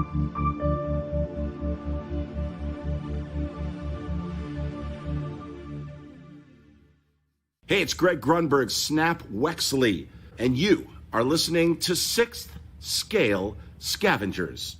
Hey, it's Greg Grunberg, Snap Wexley, and you are listening to 6th Scale Scavengers.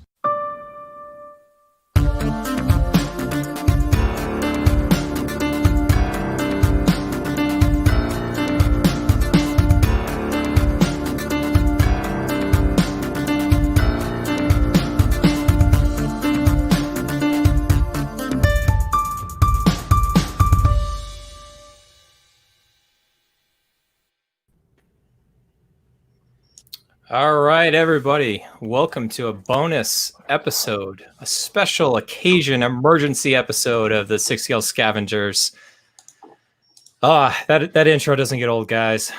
All right, everybody. Welcome to a bonus episode, a special occasion, emergency episode of the 6th Scale Scavengers. That intro doesn't get old, guys.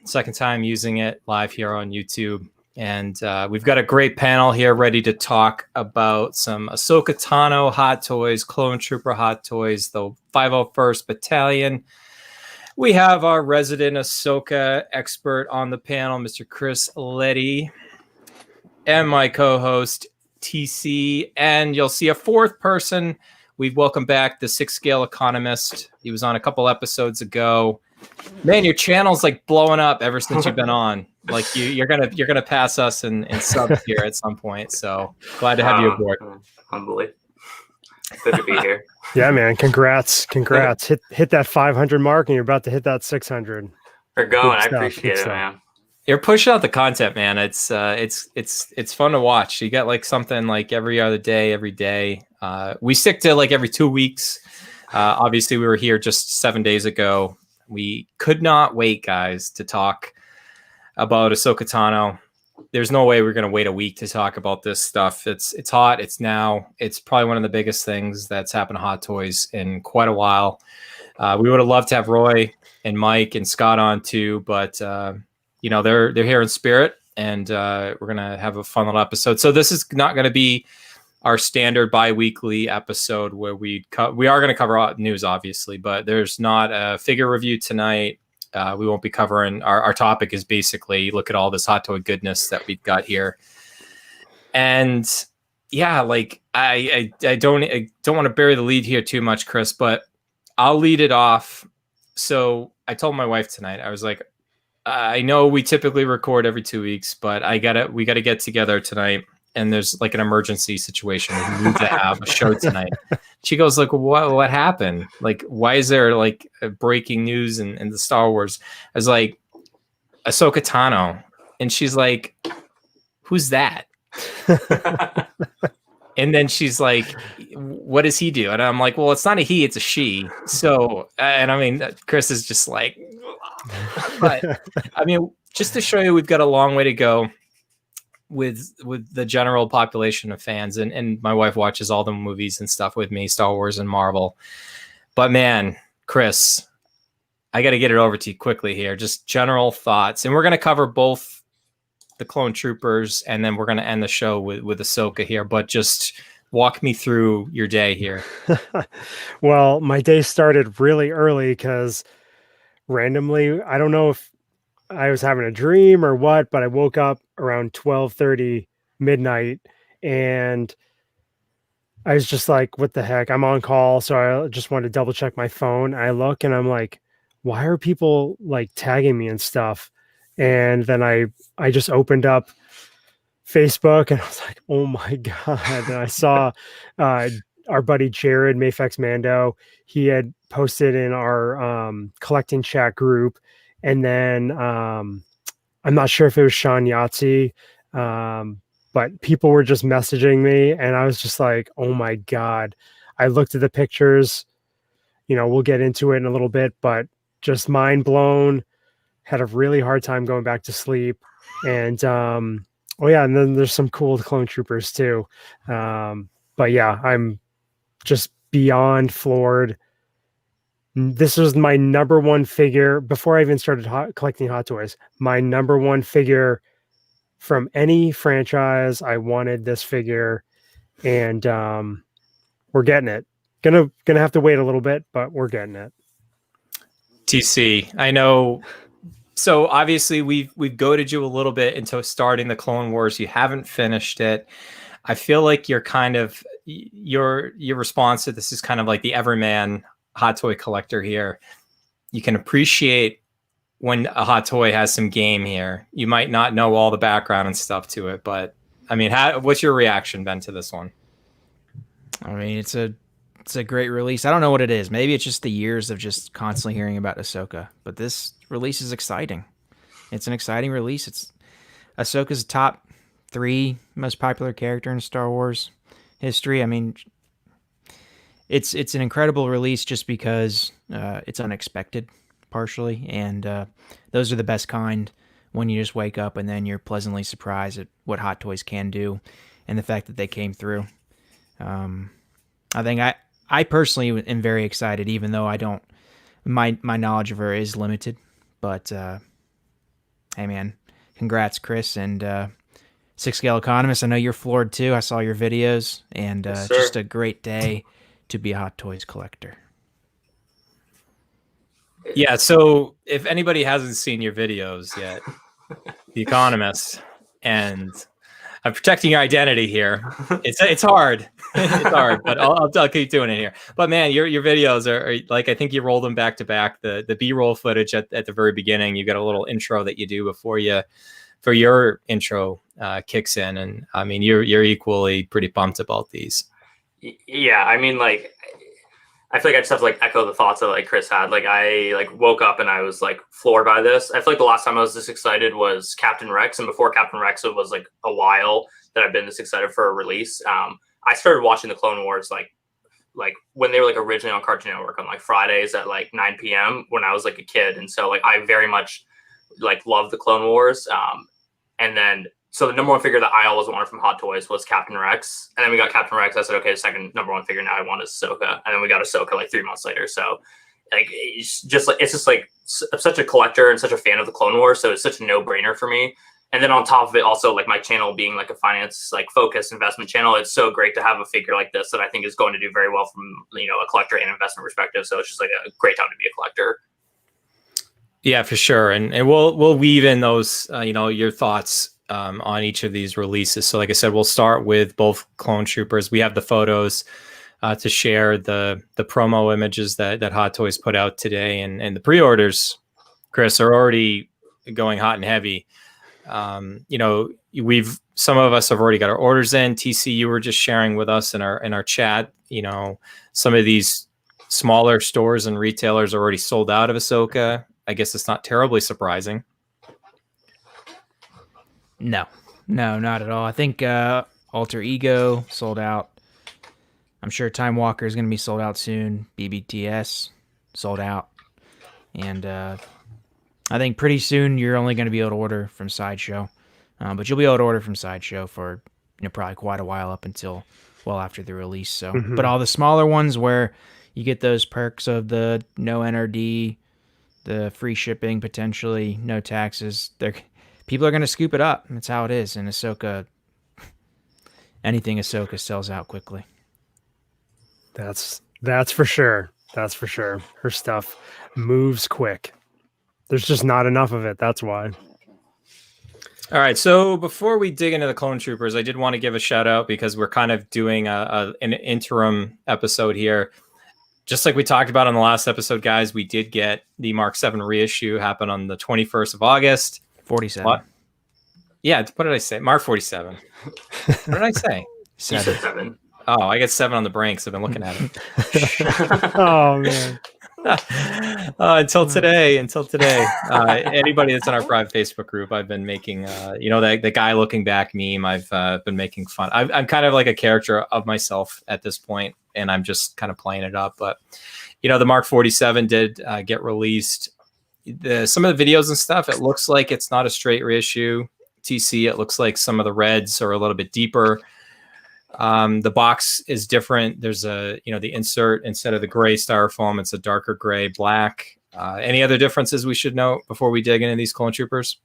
Second time using it live here on YouTube. And we've got a great panel here ready to talk about some Ahsoka Tano hot toys, Clone Trooper hot toys, the 501st Battalion. We have our resident Ahsoka expert on the panel, Mr. Chris Letty, and my co-host, TC. And you'll see a fourth person. We've welcomed back the 6th Scale Economist. He was on a couple episodes ago. Man, your channel's like blowing up ever since you've been on. Like you're gonna pass us in subs here at some point. So glad to have you aboard. Humbly. Good to be here. Yeah, man. Congrats. Hit that 500 mark and you're about to hit that 600. We're going. I appreciate it, man. You're pushing out the content, man. It's fun to watch. You got like something like every other day, every day. We stick to like every 2 weeks. Obviously, we were here just 7 days ago. We could not wait, guys, to talk about Ahsoka Tano. There's no way we're going to wait a week to talk about this stuff. It's hot. It's now. It's probably one of the biggest things that's happened to Hot Toys in quite a while. We would have loved to have Roy and Mike and Scott on too, but they're here in spirit, and we're going to have a fun little episode. So this is not going to be our standard bi-weekly episode where we are going to cover news, obviously, but there's not a figure review tonight. We won't be covering our topic is basically look at all this hot toy goodness that we've got here. And yeah, like I don't want to bury the lead here too much, Chris, but I'll lead it off. So I told my wife tonight, I was like, I know we typically record every 2 weeks, but we gotta get together tonight. And there's like an emergency situation. We need to have a show tonight. She goes like, what happened? Like, why is there like a breaking news in the Star Wars? I was like, Ahsoka Tano. And she's like, who's that? And then she's like, what does he do? And I'm like, well, it's not a he, it's a she. So, and I mean, Chris is just like, but I mean, just to show you, we've got a long way to go with the general population of fans, and my wife watches all the movies and stuff with me, Star Wars and Marvel. But man, Chris, I got to get it over to you quickly here. Just general thoughts, and we're going to cover both the Clone Troopers, and then we're going to end the show with Ahsoka here. But just walk me through your day here. Well, my day started really early because randomly, I don't know if I was having a dream or what, but I woke up around 12:30 midnight and I was just like, what the heck? I'm on call. So I just wanted to double check my phone. I look and I'm like, why are people like tagging me and stuff? And then I just opened up Facebook and I was like, oh my God. And I saw our buddy Jared Mayfex Mando. He had posted in our collecting chat group. And then I'm not sure if it was Sean Yahtzee, but people were just messaging me and I was just like, oh my God. I looked at the pictures, we'll get into it in a little bit, but just mind blown, had a really hard time going back to sleep. And and then there's some cool Clone Troopers too. But yeah, I'm just beyond floored. This was my number one figure before I even started collecting Hot Toys. My number one figure from any franchise. I wanted this figure, and we're getting it. Gonna have to wait a little bit, but we're getting it. TC, I know. So obviously we've goaded you a little bit into starting the Clone Wars. You haven't finished it. I feel like you're kind of your response to this is kind of like the everyman hot toy collector here. You can appreciate when a hot toy has some game here. You might not know all the background and stuff to it, but I mean, what's your reaction, Ben, to this one? I mean, it's a great release. I don't know what it is. Maybe it's just the years of just constantly hearing about Ahsoka, but this release is exciting. It's an exciting release. It's Ahsoka's top 3 most popular character in Star Wars history. I mean, it's an incredible release just because it's unexpected, partially, and those are the best kind when you just wake up and then you're pleasantly surprised at what Hot Toys can do and the fact that they came through. I think I personally am very excited, even though I don't, my knowledge of her is limited, but hey man, congrats Chris, and 6 Scale Economist, I know you're floored too. I saw your videos, and Yes, just a great day to be a Hot Toys collector. Yeah, so if anybody hasn't seen your videos yet, The Economist, and I'm protecting your identity here. It's hard. It's hard, but I'll keep doing it here. But man, your videos are like, I think you roll them back to back. The B-roll footage at the very beginning, you got a little intro that you do before your intro kicks in, and I mean you're equally pretty pumped about these. Yeah, I mean, like, I feel like I just have to like echo the thoughts that like Chris had. Like, I like woke up and I was like floored by this. I feel like the last time I was this excited was Captain Rex, and before Captain Rex, it was like a while that I've been this excited for a release. I started watching the Clone Wars like when they were like originally on Cartoon Network on like Fridays at like 9 p.m. when I was like a kid, and so like I very much like loved the Clone Wars. And then so the number one figure that I always wanted from Hot Toys was Captain Rex, and then we got Captain Rex. I said, okay, the second number one figure now I want is Ahsoka, and then we got Ahsoka like 3 months later. So like it's just like I'm such a collector and such a fan of the Clone Wars, so it's such a no brainer for me. And then on top of it, also like my channel being like a finance like focused investment channel, it's so great to have a figure like this that I think is going to do very well from a collector and investment perspective. So it's just like a great time to be a collector. Yeah, for sure, and we'll weave in those your thoughts on each of these releases. So like I said, we'll start with both Clone Troopers. We have the photos to share, the promo images that Hot Toys put out today, and the pre-orders, Chris, are already going hot and heavy. Some of us have already got our orders in. TC, you were just sharing with us in our chat, some of these smaller stores and retailers are already sold out of Ahsoka. I guess it's not terribly surprising. No, not at all. I think Alter Ego sold out. I'm sure Time Walker is going to be sold out soon. BBTS sold out. And I think pretty soon you're only going to be able to order from Sideshow. But you'll be able to order from Sideshow for probably quite a while up until well after the release. So, But all the smaller ones where you get those perks of the no NRD, the free shipping, potentially no taxes, people are going to scoop it up. That's how it is. And Ahsoka, anything Ahsoka sells out quickly. That's for sure. That's for sure. Her stuff moves quick. There's just not enough of it. That's why. All right. So before we dig into the Clone Troopers, I did want to give a shout out because we're kind of doing an interim episode here. Just like we talked about on the last episode, guys, we did get the Mark 7 reissue happen on the 21st of August. 47. What? Yeah, what did I say? Mark 47. What did I say? 7. Oh, I get 7 on the brain because I've been looking at it. Oh, man. Until today. Anybody that's in our private Facebook group, I've been making, the guy looking back meme. I've been making fun. I'm kind of like a character of myself at this point, and I'm just kind of playing it up. But, the Mark 47 did get released. Some of the videos and stuff, it looks like it's not a straight reissue. TC, it looks like some of the reds are a little bit deeper. The box is different. There's the insert, instead of the gray styrofoam, it's a darker gray black. Any other differences we should note before we dig into these Clone Troopers?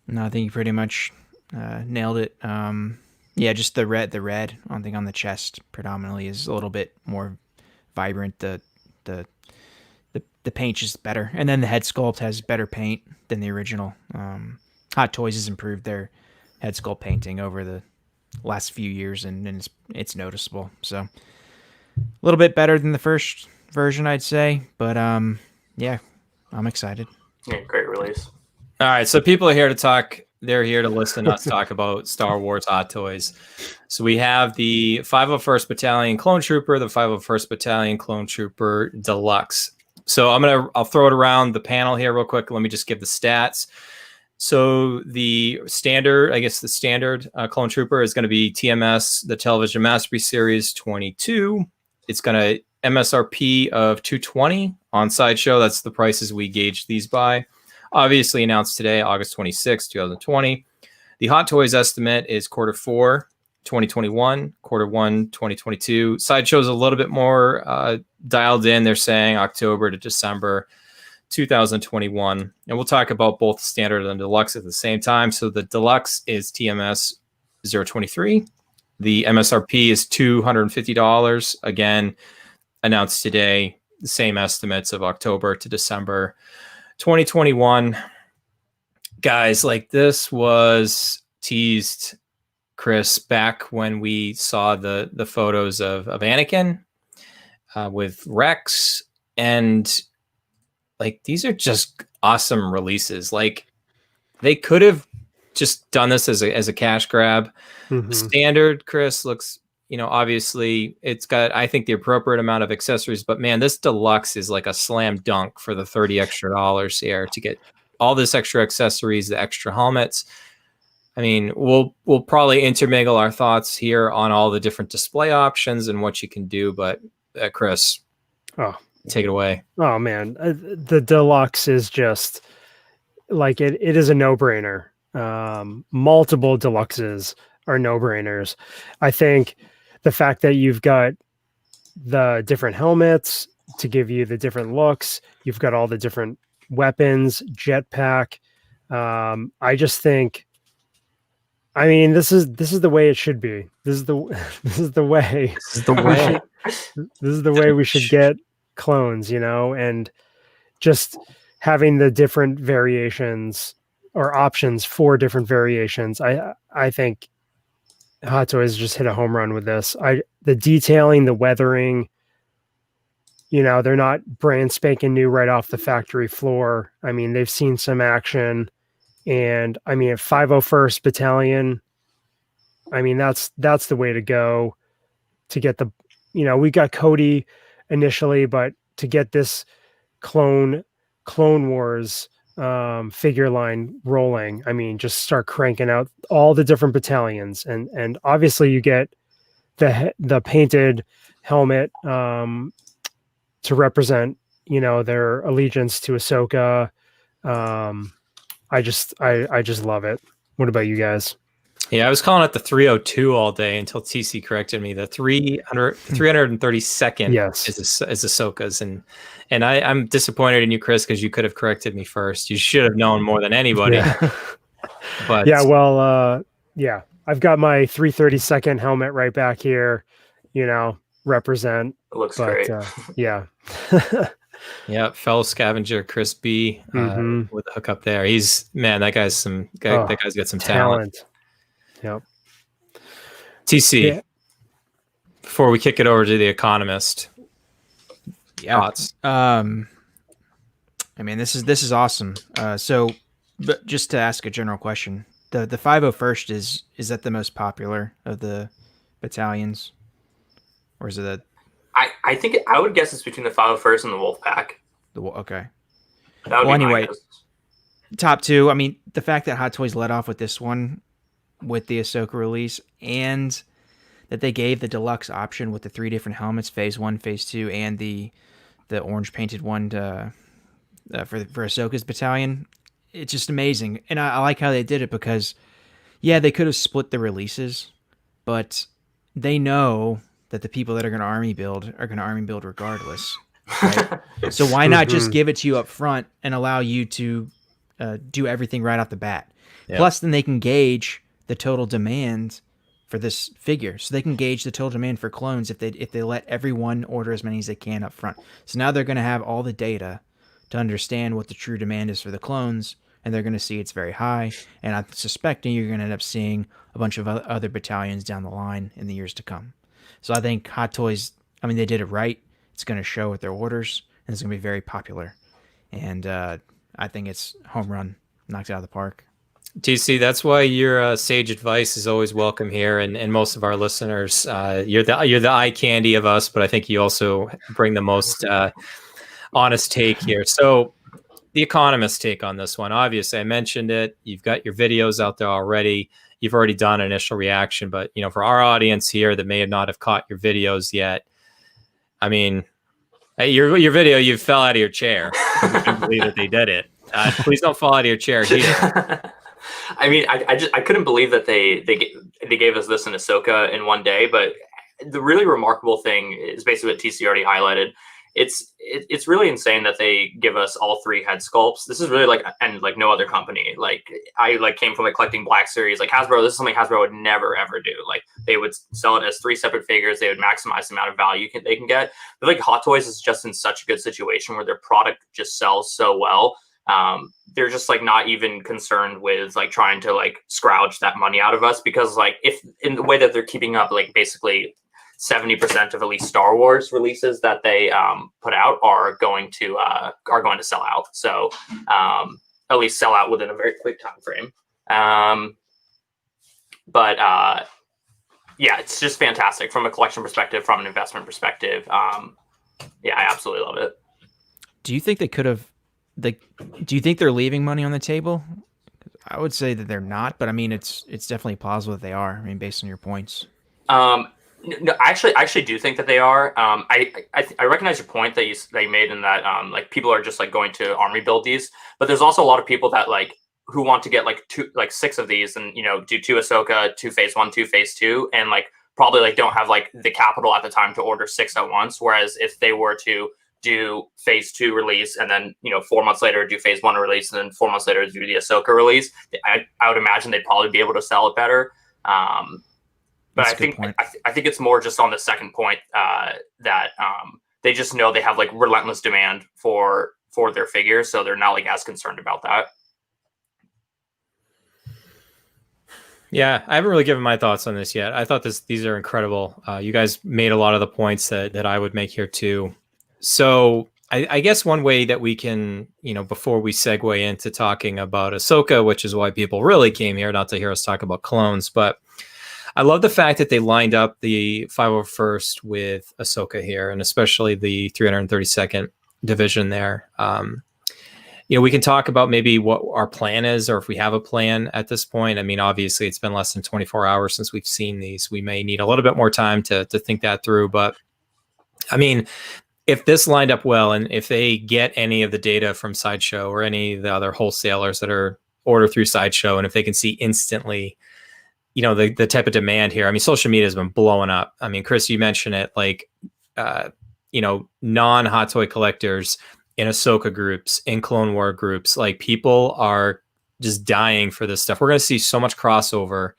No, I think you pretty much nailed it. Yeah, just the red. I think on the chest predominantly is a little bit more vibrant. The paint is better, and then the head sculpt has better paint than the original. Hot Toys has improved their head sculpt painting over the last few years, and it's noticeable. So a little bit better than the first version, I'd say. But yeah, I'm excited. Yeah, great release. All right, so people are here to talk. They're here to listen to us talk about Star Wars Hot Toys. So we have the 501st Battalion Clone Trooper, the 501st Battalion Clone Trooper Deluxe. So I'll throw it around the panel here real quick. Let me just give the stats. So the standard Clone Trooper is going to be TMS, the Television Masterpiece Series 22. It's going to MSRP of $220 on Sideshow. That's the prices we gauge these by. Obviously announced today, August 26, 2020. The Hot Toys estimate is Q4 2021, Q1 2022. Sideshow's a little bit more dialed in. They're saying October to December 2021. And we'll talk about both the standard and deluxe at the same time. So the deluxe is TMS 023. The MSRP is $250. Again, announced today, the same estimates of October to December 2021. Guys, like, this was teased, Chris, back when we saw the photos of Anakin with Rex, and like, these are just awesome releases. Like, they could have just done this as a cash grab. Mhm. Standard, Chris, looks, obviously it's got, I think, the appropriate amount of accessories, but man, this deluxe is like a slam dunk for the $30 extra here to get all this extra accessories, the extra helmets. I mean, we'll probably intermingle our thoughts here on all the different display options and what you can do, but Chris, take it away. Oh man, the deluxe is just like it is a no-brainer. Multiple deluxes are no-brainers. I think the fact that you've got the different helmets to give you the different looks, you've got all the different weapons, jetpack. I just think, I mean, this is the way it should be. This is the way. This is the way. This is the way we should get clones, and just having the different variations or options for different variations. I think Hot Toys just hit a home run with this. The detailing, the weathering, they're not brand spanking new right off the factory floor. I mean, they've seen some action, and I mean, 501st Battalion, I mean, that's the way to go to get the, we got Cody initially, but to get this Clone Wars figure line rolling, I mean, just start cranking out all the different battalions, and obviously you get the painted helmet to represent their allegiance to Ahsoka. I just love it. What about you guys? Yeah, I was calling it the 302 all day until TC corrected me. The 332nd Yes. is Ahsoka's, and I'm disappointed in you, Chris, because you could have corrected me first. You should have known more than anybody. Yeah. But yeah, well, yeah, I've got my 332nd helmet right back here. Represent. It looks But great. yeah. yeah, fellow scavenger Chris B with the hookup there. That guy's got some talent. Yep. TC. Yeah. Before we kick it over to the Economist, thoughts? I mean, this is awesome. So, but just to ask a general question, the 501st is that the most popular of the battalions, or is it I think I would guess it's between the 501st and the Wolfpack. okay? That would Well, be my anyway, guess. Top two. I mean, the fact that Hot Toys led off with this one, with the Ahsoka release, and that they gave the deluxe option with the 3 different helmets, phase 1, phase 2, and the orange painted one for Ahsoka's battalion. It's just amazing. And I like how they did it because, yeah, they could have split the releases, but they know that the people that are going to army build are going to army build regardless. Right? So why not just give it to you up front and allow you to do everything right off the bat? Yeah. Plus, then they can gauge the total demand for this figure. So they can gauge the total demand for clones if they let everyone order as many as they can up front. So now they're going to have all the data to understand what the true demand is for the clones, and they're going to see it's very high. And I'm suspecting you're going to end up seeing a bunch of other battalions down the line in the years to come. So I think Hot Toys, I mean, they did it right. It's going to show with their orders, and it's going to be very popular. And I think it's home run, knocked it out of the park. TC, that's why your sage advice is always welcome here, and most of our listeners. You're the eye candy of us, but I think you also bring the most honest take here. So, the Economist take on this one. Obviously, I mentioned it. You've got your videos out there already. You've already done an initial reaction, but for our audience here that may not have caught your videos yet, I mean, your video, you fell out of your chair. I can't believe that they did it. Please don't fall out of your chair here. I mean, I couldn't believe that they gave us this in Ahsoka in one day. But the really remarkable thing is basically what TC already highlighted. It's really insane that they give us all 3 head sculpts. This is really like no other company. Like I came from collecting Black Series. Like Hasbro, this is something Hasbro would never ever do. Like they would sell it as 3 separate figures. They would maximize the amount of value they can get. But like Hot Toys is just in such a good situation where their product just sells so well. They're just not even concerned with trying to scrouge that money out of us, because if in the way that they're keeping up, basically 70% of at least Star Wars releases that they put out are going to sell out. So at least sell out within a very quick time frame. But yeah, it's just fantastic from a collection perspective, from an investment perspective. Yeah, I absolutely love it. Do you think they could have? Do you think they're leaving money on the table? I would say that they're not, but I mean, it's definitely plausible that they are. I mean, based on your points. No, I actually do think that they are. I recognize your point that you made in that people are just going to army build these, but there's also a lot of people that who want to get 6 of these and do 2 Ahsoka, 2 Phase 1, 2 Phase 2, and probably don't have the capital at the time to order 6 at once. Whereas if they were to do Phase 2 release and then 4 months later do Phase 1 release and then 4 months later do the Ahsoka release, I would imagine they'd probably be able to sell it better. But I think it's more just on the second point that they just know they have relentless demand for their figures, so they're not as concerned about that. Yeah, I haven't really given my thoughts on this yet. I thought these are incredible. You guys made a lot of the points that I would make here too. So I guess one way that we can, before we segue into talking about Ahsoka, which is why people really came here, not to hear us talk about clones, but I love the fact that they lined up the 501st with Ahsoka here, and especially the 332nd Division there. We can talk about maybe what our plan is, or if we have a plan at this point. I mean, obviously, it's been less than 24 hours since we've seen these. We may need a little bit more time to think that through. But, I mean, if this lined up well, and if they get any of the data from Sideshow or any of the other wholesalers that are ordered through Sideshow, and if they can see instantly, the type of demand here. I mean, social media has been blowing up. I mean, Chris, you mentioned it, non-Hot Toy collectors in Ahsoka groups, in Clone War groups, people are just dying for this stuff. We're going to see so much crossover.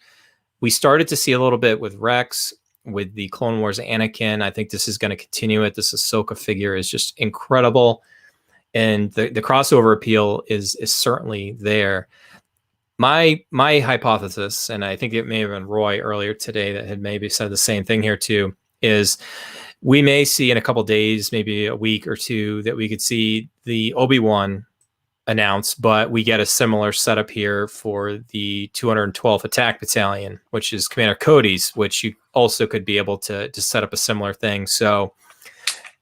We started to see a little bit with Rex, with the Clone Wars Anakin. I think this is going to continue it. This Ahsoka figure is just incredible. And the crossover appeal is certainly there. My hypothesis, and I think it may have been Roy earlier today that had maybe said the same thing here too, is we may see in a couple days, maybe a week or two, that we could see the Obi-Wan announced, but we get a similar setup here for the 212th Attack Battalion, which is Commander Cody's, which you also could be able to set up a similar thing. So,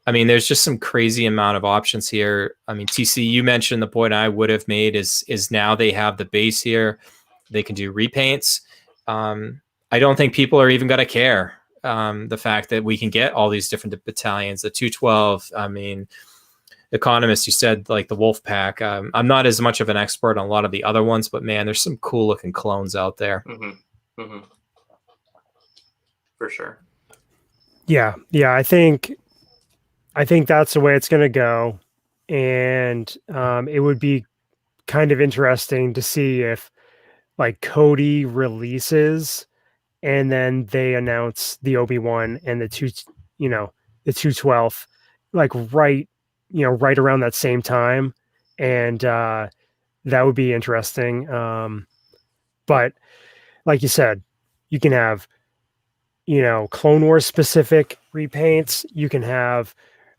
I mean, there's just some crazy amount of options here. I mean, TC, you mentioned the point I would have made is now they have the base here. They can do repaints. I don't think people are even going to care. The fact that we can get all these different battalions, the 212, I mean, Economist, you said the Wolf Pack. I'm not as much of an expert on a lot of the other ones, but man, there's some cool looking clones out there. Mm-hmm. Mm-hmm. For sure. Yeah. I think that's the way it's going to go. And it would be kind of interesting to see if Cody releases and then they announce the Obi-Wan and the 212th, right around that same time. And that would be interesting. But like you said, you can have, Clone Wars specific repaints. You can have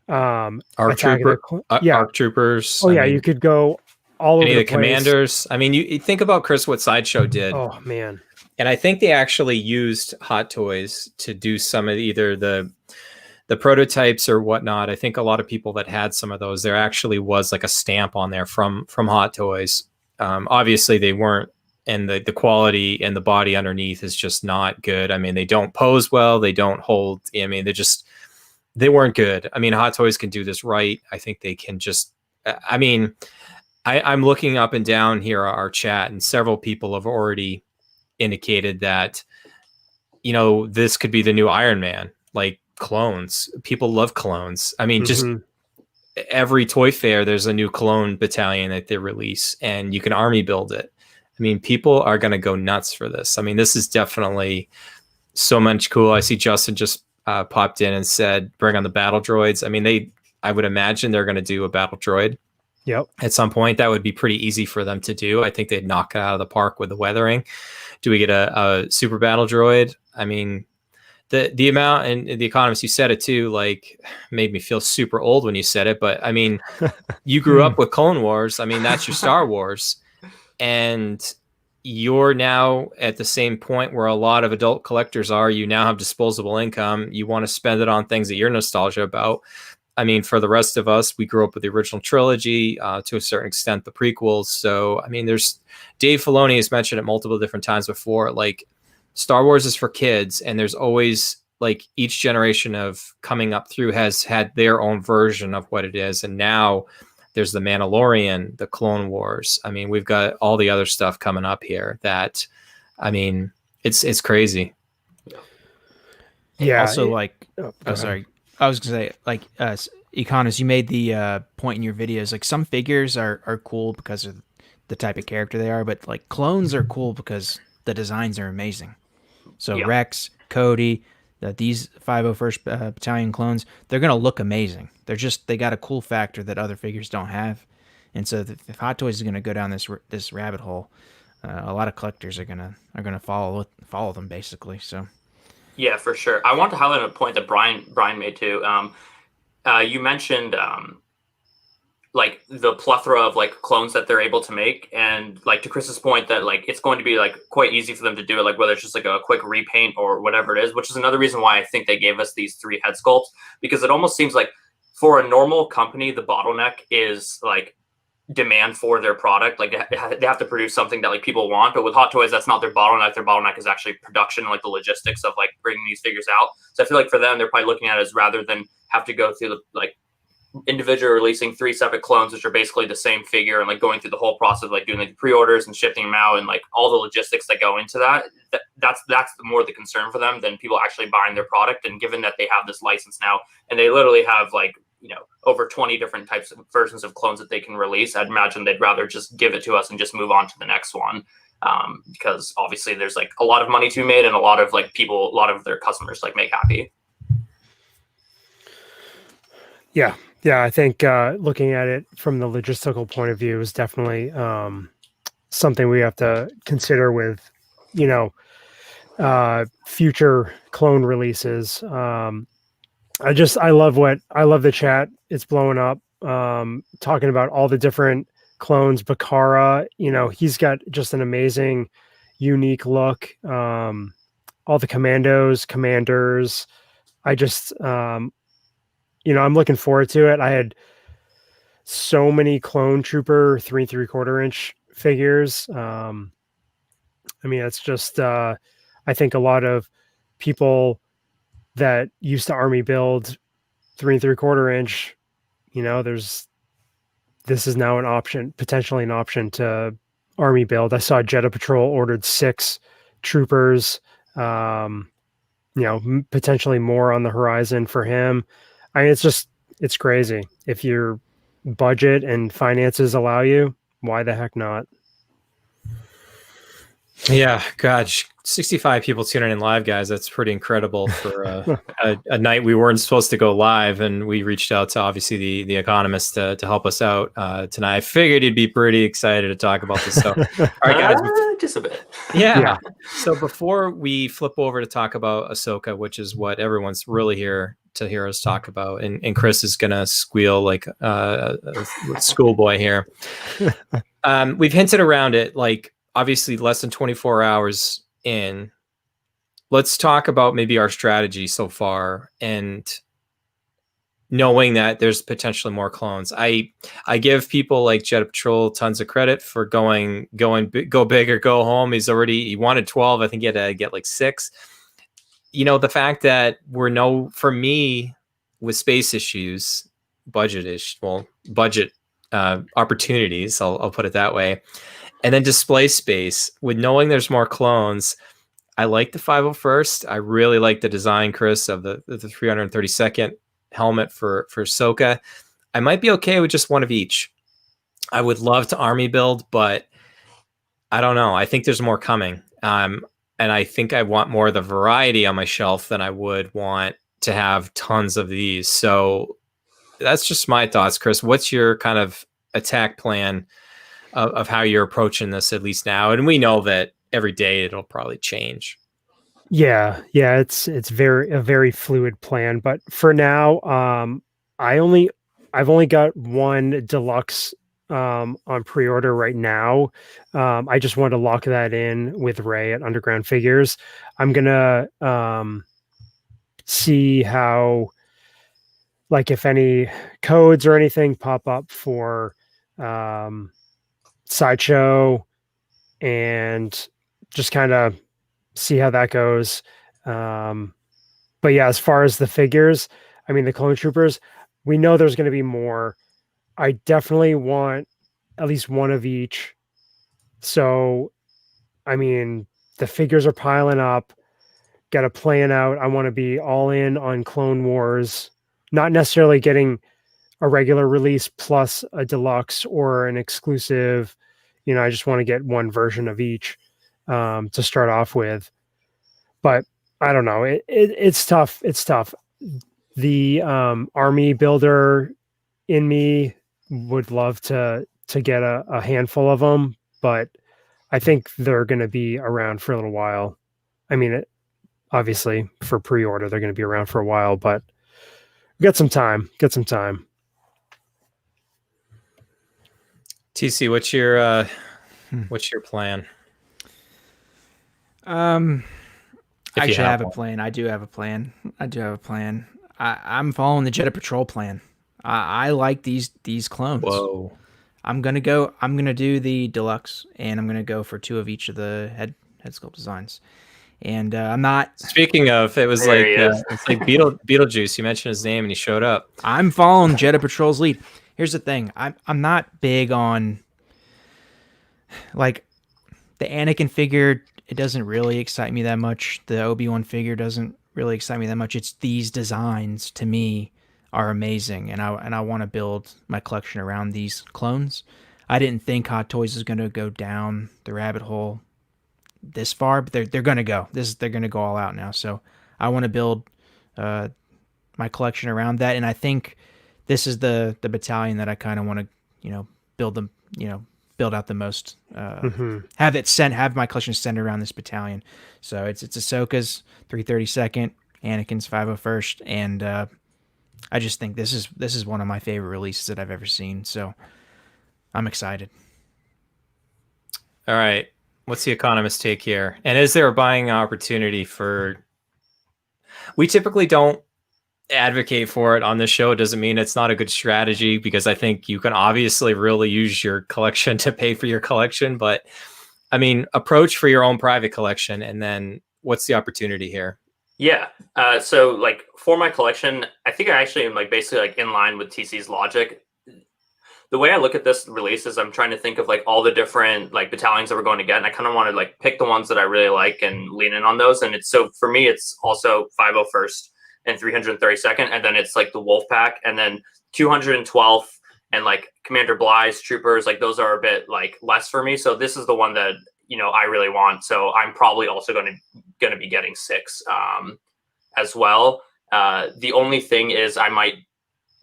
Arc Attack of the Trooper, yeah. Arc Troopers. Oh I yeah, mean, you could go all any over of the the place. commanders. I mean, you think about, Chris, what Sideshow did. Oh man. And I think they actually used Hot Toys to do some of either the prototypes or whatnot. I think a lot of people that had some of those, there actually was like a stamp on there from Hot Toys. Obviously, they weren't, and the quality and the body underneath is just not good. I mean, they don't pose well. They don't hold. I mean, they weren't good. I mean, Hot Toys can do this right. I think they can just. I mean, I'm looking up and down here our chat, and several people have already indicated that, this could be the new Iron Man, like clones. People love clones. I mean, just every toy fair, there's a new clone battalion that they release, and you can army build it. I mean, people are going to go nuts for this. I mean, this is definitely so much cool. I see Justin just popped in and said, bring on the battle droids. I mean, I would imagine they're going to do a battle droid. Yep. At some point, that would be pretty easy for them to do. I think they'd knock it out of the park with the weathering. Do we get a super battle droid? I mean, the amount, and the Economist, you said it too, like, made me feel super old when you said it. But I mean, you grew up with Clone Wars. I mean, that's your Star Wars. And you're now at the same point where a lot of adult collectors are. You now have disposable income. You want to spend it on things that you're nostalgia about. I mean, for the rest of us, we grew up with the original trilogy, to a certain extent, the prequels. So, I mean, there's Dave Filoni has mentioned it multiple different times before. Like, Star Wars is for kids, and there's always, like, each generation of coming up through has had their own version of what it is. And now there's the Mandalorian, the Clone Wars. I mean, we've got all the other stuff coming up here that, I mean, it's crazy. Yeah. Also, sorry. I was gonna say, like, Economist, you made the point in your videos, like, some figures are cool because of the type of character they are, but like clones are cool because the designs are amazing. So Rex, Cody, these 501st Battalion clones, they're gonna look amazing. They got a cool factor that other figures don't have, and so if Hot Toys is gonna go down this rabbit hole, a lot of collectors are gonna follow them basically. So. Yeah, for sure. I want to highlight a point that Brian made too. You mentioned like the plethora of like clones that they're able to make, and like to Chris's point that like it's going to be like quite easy for them to do it, like whether it's just like a quick repaint or whatever it is, which is another reason why I think they gave us these 3 head sculpts, because it almost seems like for a normal company, the bottleneck is like demand for their product. Like they have to produce something that like people want, but with Hot Toys, that's not their bottleneck. Their bottleneck is actually production and like the logistics of like bringing these figures out. So I feel like for them, they're probably looking at it as, rather than have to go through the like individual releasing 3 separate clones, which are basically the same figure, and like going through the whole process of like doing like pre-orders and shipping them out and like all the logistics that go into that. That's more the concern for them than people actually buying their product. And given that they have this license now, and they literally have like, over 20 different types of versions of clones that they can release, I'd imagine they'd rather just give it to us and just move on to the next one. Because obviously there's like a lot of money to be made, and a lot of like people, a lot of their customers like make happy. Yeah. I think looking at it from the logistical point of view is definitely something we have to consider with, future clone releases. I love the chat. It's blowing up. Talking about all the different clones. Bakara, he's got just an amazing, unique look. All the commanders. I just, I'm looking forward to it. I had so many Clone Trooper 3 3/4 inch figures. I mean, it's just, I think a lot of people that used to army build 3 3/4 inch, this is now an option, potentially an option to army build. I saw Jeddah Patrol ordered 6 troopers, potentially more on the horizon for him. I mean, it's crazy. If your budget and finances allow you, why the heck not? Yeah, gosh, 65 people tuning in live, guys. That's pretty incredible for a night we weren't supposed to go live, and we reached out to obviously the Economist to help us out tonight. I figured you'd be pretty excited to talk about this stuff. All right, guys. Just a bit. Yeah. So before we flip over to talk about Ahsoka, which is what everyone's really here to hear us talk about, and Chris is gonna squeal like a schoolboy here. We've hinted around it, like obviously less than 24 hours in. Let's talk about maybe our strategy so far, and knowing that there's potentially more clones. I give people like Jet Patrol tons of credit for go big or go home. He wanted 12. I think he had to get like 6. You know, the fact that for me with space issues, budget opportunities, I'll put it that way. And then display space, with knowing there's more clones. I like the 501st. I really like the design, Chris, of the 332nd helmet for Ahsoka. I might be okay with just one of each. I would love to army build, but I don't know. I think there's more coming. And I think I want more of the variety on my shelf than I would want to have tons of these. So that's just my thoughts, Chris. What's your kind of attack plan of how you're approaching this, at least now? And we know that every day it'll probably change. Yeah, it's a very fluid plan, but for now, I've only got one Deluxe on pre-order right now. I just want to lock that in with Ray at Underground Figures. I'm gonna see how, like, if any codes or anything pop up for Sideshow, and just kind of see how that goes. But yeah, as far as the figures, I mean, the Clone Troopers, we know there's going to be more. I definitely want at least one of each. So, I mean, the figures are piling up. Got to plan out. I want to be all in on Clone Wars, not necessarily getting a regular release plus a deluxe or an exclusive. You know, I just want to get one version of each to start off with. But I don't know. It's tough. It's tough. The army builder in me would love to get a handful of them, but I think they're going to be around for a little while. I mean, obviously for pre-order, they're going to be around for a while, but get some time. TC, what's your plan? I should have a plan. I do have a plan. I'm following the Jedi Patrol plan. I like these clones. Whoa. I'm gonna do the Deluxe, and I'm gonna go for 2 of each of the head sculpt designs. And I'm not. Speaking of, it was it's like Beetlejuice. You mentioned his name, and he showed up. I'm following Jedi Patrol's lead. Here's the thing. I'm not big on, like, the Anakin figure. It doesn't really excite me that much. The Obi-Wan figure doesn't really excite me that much. It's these designs, to me, are amazing, and I want to build my collection around these clones. I didn't think Hot Toys was going to go down the rabbit hole this far, but they're going to go. They're going to go all out now. So I want to build my collection around that, and I think this is the battalion that I kind of want to build out the most. Have my collection centered around this battalion. So it's Ahsoka's 332nd, Anakin's 501st, and I just think this is one of my favorite releases that I've ever seen. So I'm excited. All right, what's the Economist take here? And is there a buying opportunity for? We typically don't advocate for it on this show. It doesn't mean it's not a good strategy, because I think you can obviously really use your collection to pay for your collection. But I mean, approach for your own private collection, and then what's the opportunity here? Yeah. So like for my collection, I think I actually am like basically like in line with TC's logic. The way I look at this release is I'm trying to think of like all the different like battalions that we're going to get, and I kind of want to like pick the ones that I really like and lean in on those. And it's so for me, it's also 501st and 332nd, and then it's like the Wolf Pack, and then 212th and like Commander Bly's troopers. Like those are a bit like less for me. So this is the one that I really want. So I'm probably also going to be getting 6 as well. The only thing is I might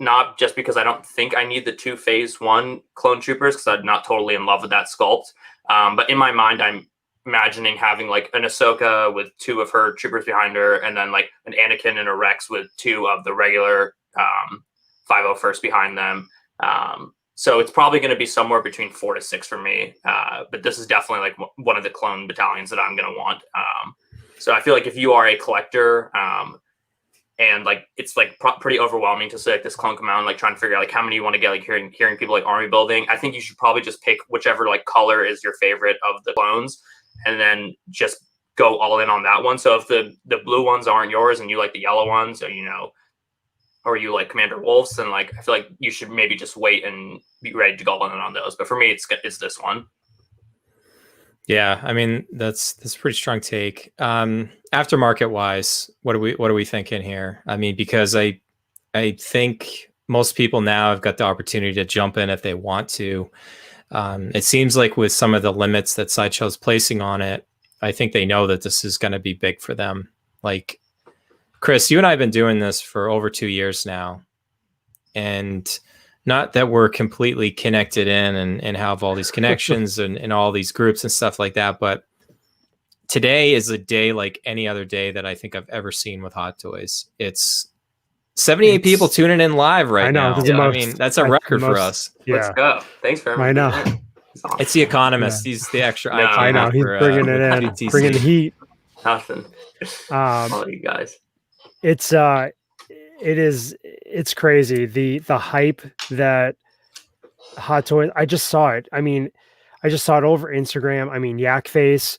not, just because I don't think I need the 2 phase 1 clone troopers, because I'm not totally in love with that sculpt. But in my mind, I'm imagining having like an Ahsoka with 2 of her troopers behind her, and then like an Anakin and a Rex with 2 of the regular 501st behind them. So it's probably going to be somewhere between 4 to 6 for me. But this is definitely like one of the clone battalions that I'm going to want. So I feel like if you are a collector, and like it's like pretty overwhelming to select this clone command, like trying to figure out like how many you want to get, like hearing people like army building, I think you should probably just pick whichever like color is your favorite of the clones, and then just go all in on that one. So if the blue ones aren't yours and you like the yellow ones, or you like Commander Wolves, then like I feel like you should maybe just wait and be ready to go all in on those. But for me, it's this one. Yeah, I mean that's a pretty strong take. Aftermarket wise, what are we thinking here? I mean, because I think most people now have got the opportunity to jump in if they want to. It seems like with some of the limits that Sideshow's placing on it, I think they know that this is going to be big for them. Like Chris, you and I have been doing this for over 2 years now, and not that we're completely connected in and have all these connections and all these groups and stuff like that, but today is a day like any other day that I think I've ever seen with Hot Toys. It's 78 people tuning in live right now. I mean, that's a record for us. Yeah. Let's go. Thanks for I know. Awesome. It's the Economist. He's the extra. No, I know. He's bringing it in, GTC. bringing the heat. Nothing. All you guys. It's crazy. The hype that Hot Toys, I just saw it. I mean, I just saw it over Instagram. I mean, Yakface,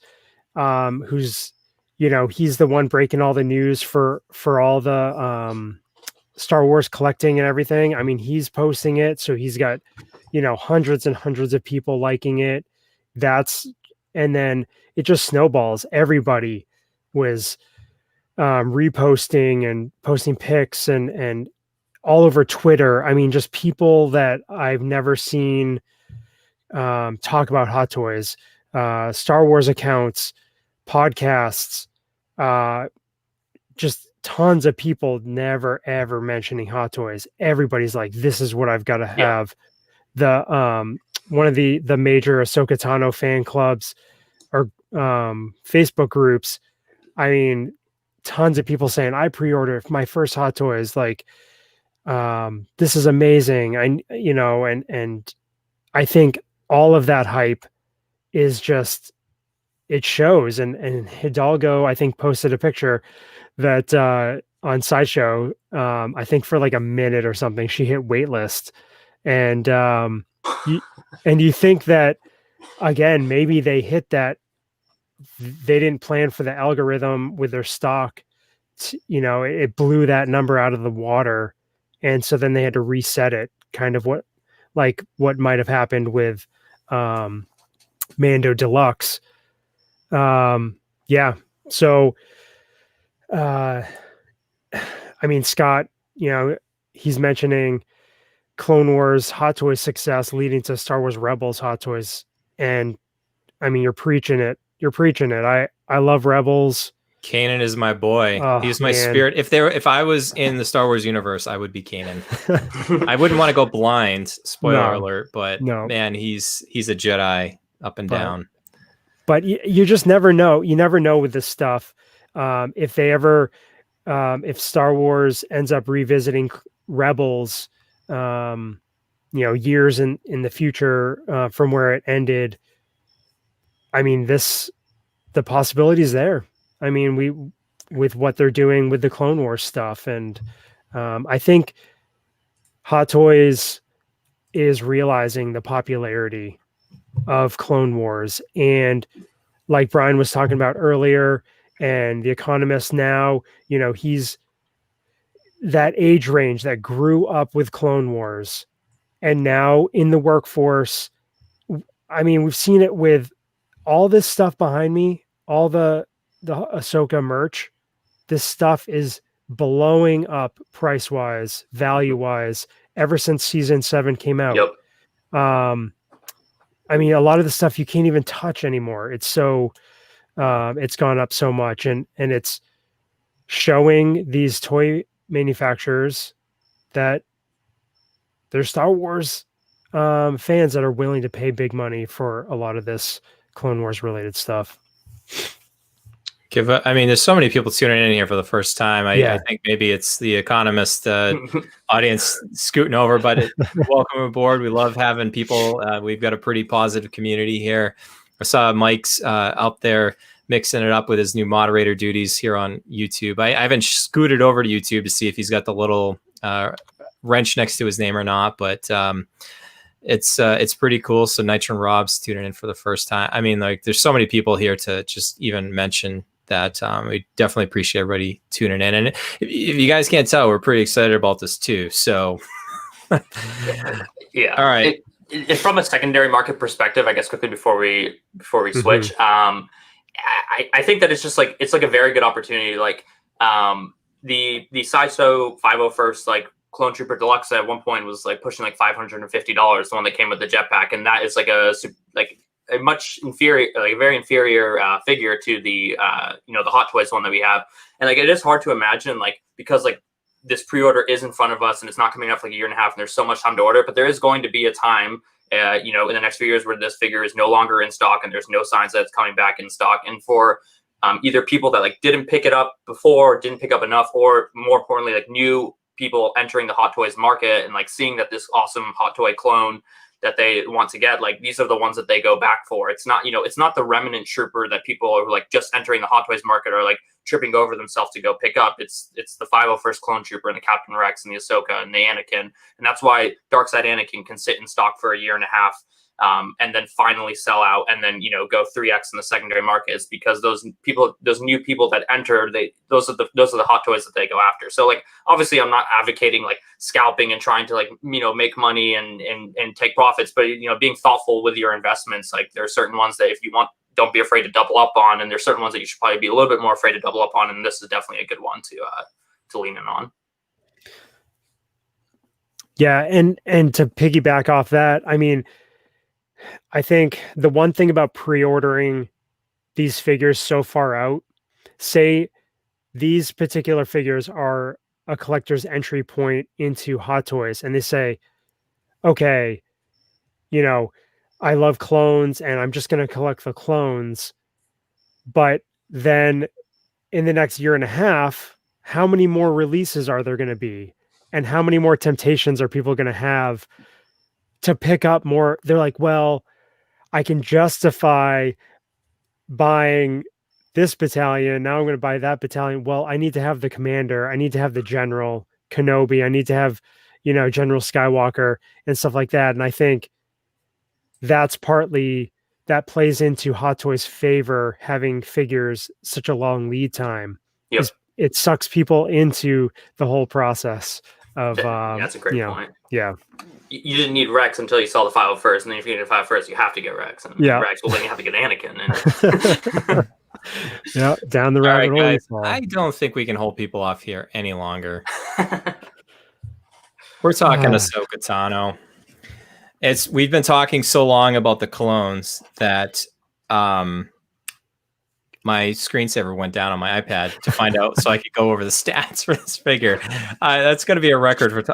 who's, he's the one breaking all the news for all the Star Wars collecting and everything. I mean, he's posting it. So he's got, hundreds and hundreds of people liking it. And then it just snowballs. Everybody was reposting and posting pics and all over Twitter. I mean, just people that I've never seen talk about Hot Toys, Star Wars accounts, podcasts, just tons of people never ever mentioning Hot Toys. Everybody's like, this is what I've got to have. The one of the major Ahsoka Tano fan clubs or Facebook groups, I mean, tons of people saying, I pre-order my first Hot Toys. Like, this is amazing. And I think all of that hype is just, it shows. And Hidalgo, I think, posted a picture that on Sideshow, I think for like a minute or something, she hit waitlist. And you think that, again, maybe they hit that, they didn't plan for the algorithm with their stock. It blew that number out of the water. And so then they had to reset it, kind of what might have happened with Mando Deluxe. Yeah. So, I mean, Scott, he's mentioning Clone Wars Hot Toys success leading to Star Wars Rebels Hot Toys. And I mean, you're preaching it. I love Rebels. Kanan is my boy. Oh, He's my man. spirit. If I was in the Star Wars universe, I would be Kanan. I wouldn't want to go blind, spoiler alert, but man, he's a Jedi up and down. But you just never know. You never know with this stuff. If they ever, if Star Wars ends up revisiting Rebels, years in the future from where it ended. I mean, the possibility is there. I mean, with what they're doing with the Clone Wars stuff. And I think Hot Toys is realizing the popularity of Clone Wars. And like Brian was talking about earlier, and The Economist now, he's that age range that grew up with Clone Wars and now in the workforce. I mean, we've seen it with all this stuff behind me, all the Ahsoka merch. This stuff is blowing up price wise, value wise, ever since season 7 came out. Yep. I mean, a lot of the stuff you can't even touch anymore. It's so it's gone up so much, and it's showing these toy manufacturers that there's Star Wars fans that are willing to pay big money for a lot of this Clone Wars related stuff. I mean, there's so many people tuning in here for the first time. I think maybe it's the Economist audience scooting over, but welcome aboard. We love having people. We've got a pretty positive community here. I saw Mike's out there mixing it up with his new moderator duties here on YouTube. I haven't scooted over to YouTube to see if he's got the little wrench next to his name or not, but it's pretty cool. So Nitro and Rob's tuning in for the first time. I mean, like, there's so many people here to just even mention that. We definitely appreciate everybody tuning in. And if you guys can't tell, we're pretty excited about this too. So yeah. All right. From a secondary market perspective, I guess quickly before we switch, I think that it's like a very good opportunity. Like the Sideshow 501st like Clone Trooper Deluxe at one point was like pushing like $550, the one that came with the jetpack, and that is like a much inferior, like a very inferior figure to the the Hot Toys one that we have. And like, it is hard to imagine, like, because like this pre-order is in front of us and it's not coming out for like a year and a half and there's so much time to order, but there is going to be a time in the next few years where this figure is no longer in stock and there's no signs that it's coming back in stock. And for either people that like didn't pick it up before, didn't pick up enough, or more importantly, like new people entering the Hot Toys market and like seeing that this awesome Hot Toy clone that they want to get, like, these are the ones that they go back for. It's not, it's not the Remnant Trooper that people are like just entering the Hot Toys market are like tripping over themselves to go pick up. It's the 501st Clone Trooper and the Captain Rex and the Ahsoka and the Anakin. And that's why Darkside Anakin can sit in stock for a year and a half and then finally sell out and then, go 3x in the secondary market, is because those new people that enter, those are the Hot Toys that they go after. So like, obviously I'm not advocating like scalping and trying to like, make money and take profits, but being thoughtful with your investments. Like, there are certain ones that if you want, don't be afraid to double up on, and there's certain ones that you should probably be a little bit more afraid to double up on, and this is definitely a good one to lean in on. Yeah, and to piggyback off that, I mean, I think the one thing about pre-ordering these figures so far out, say these particular figures are a collector's entry point into Hot Toys, and they say, okay, I love clones and I'm just going to collect the clones. But then in the next year and a half, how many more releases are there going to be? And how many more temptations are people going to have to pick up more? They're like, well, I can justify buying this battalion. Now I'm going to buy that battalion. Well, I need to have the commander. I need to have the General Kenobi. I need to have, General Skywalker and stuff like that. And I think that plays into Hot Toys' favor, having figures such a long lead time. Yep. It sucks people into the whole process of that's a great point. Yeah. You didn't need Rex until you saw the 501st, and then if you need a 501st, you have to get Rex. And Rex, well, then you have to get Anakin. And yeah, down the rabbit hole. Guys, I don't think we can hold people off here any longer. We're talking Ahsoka Tano. We've been talking so long about the clones that my screensaver went down on my iPad to find out so I could go over the stats for this figure. That's going to be a record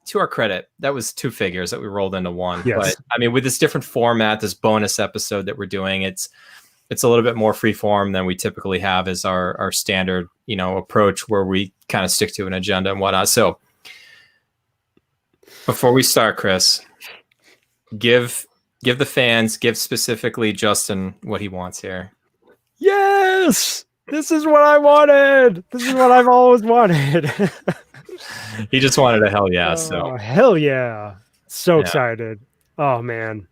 to our credit, that was 2 figures that we rolled into one. Yes. But I mean, with this different format, this bonus episode that we're doing, it's a little bit more free form than we typically have as our standard, approach, where we kind of stick to an agenda and whatnot. So before we start, Chris, give the fans, give specifically Justin what he wants here. Yes, this is what I wanted. This is what I've always wanted. He just wanted a hell yeah. So hell yeah. So excited. Oh man.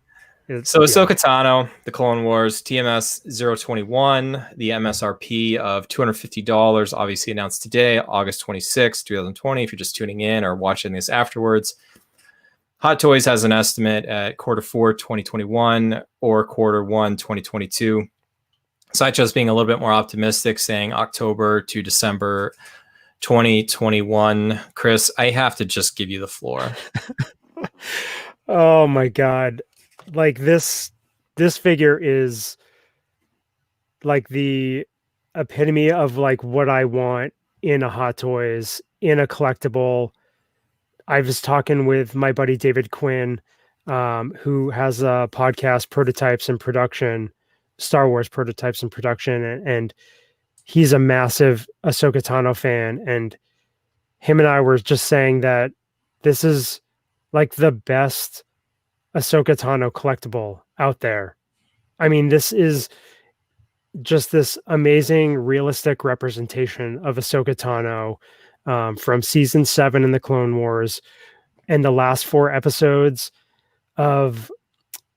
Ahsoka Tano, the Clone Wars, TMS 021, the MSRP of $250, obviously announced today, August 26, 2020, if you're just tuning in or watching this afterwards. Hot Toys has an estimate at Q4 2021 or Q1 2022. Sideshow's being a little bit more optimistic, saying October to December 2021. Chris, I have to just give you the floor. Oh my god. Like this figure is like the epitome of like what I want in a Hot Toys, in a collectible. I was talking with my buddy David Quinn, who has a podcast, Prototypes in Production, Star Wars Prototypes in Production, and he's a massive Ahsoka Tano fan. And him and I were just saying that this is like the best Ahsoka Tano collectible out there. I mean, this is just this amazing, realistic representation of Ahsoka Tano from season 7 in the Clone Wars and the last 4 episodes of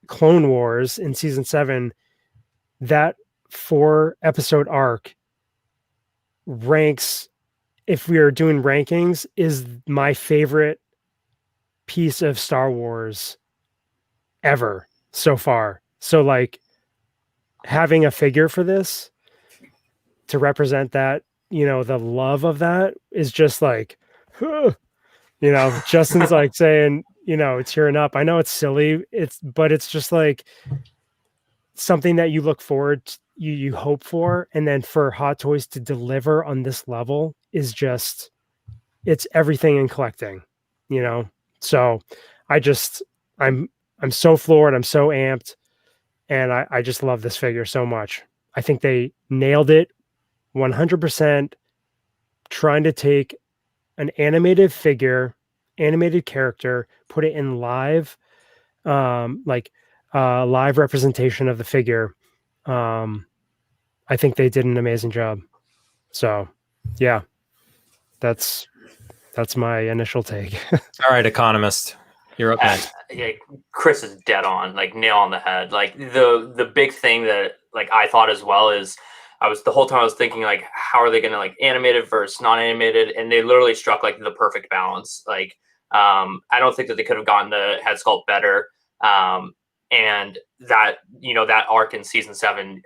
Clone Wars in season 7. That 4-episode arc ranks, if we are doing rankings, is my favorite piece of Star Wars ever so far. So like having a figure for this to represent that, the love of that is just like, Justin's like saying, it's tearing up. I know it's silly. But it's just like something that you look forward to, you hope for. And then for Hot Toys to deliver on this level is just, it's everything in collecting, So I'm so floored. I'm so amped. And I just love this figure so much. I think they nailed it 100%, trying to take an animated figure, animated character, put it in live, live representation of the figure. I think they did an amazing job. So, yeah, that's my initial take. All right, Economist, you're up next. Yeah, Chris is dead on, like nail on the head. Like the big thing that like I thought as well is the whole time I was thinking like, how are they going to like animated versus non-animated? And they literally struck like the perfect balance. Like, I don't think that they could have gotten the head sculpt better. And that, that arc in season 7,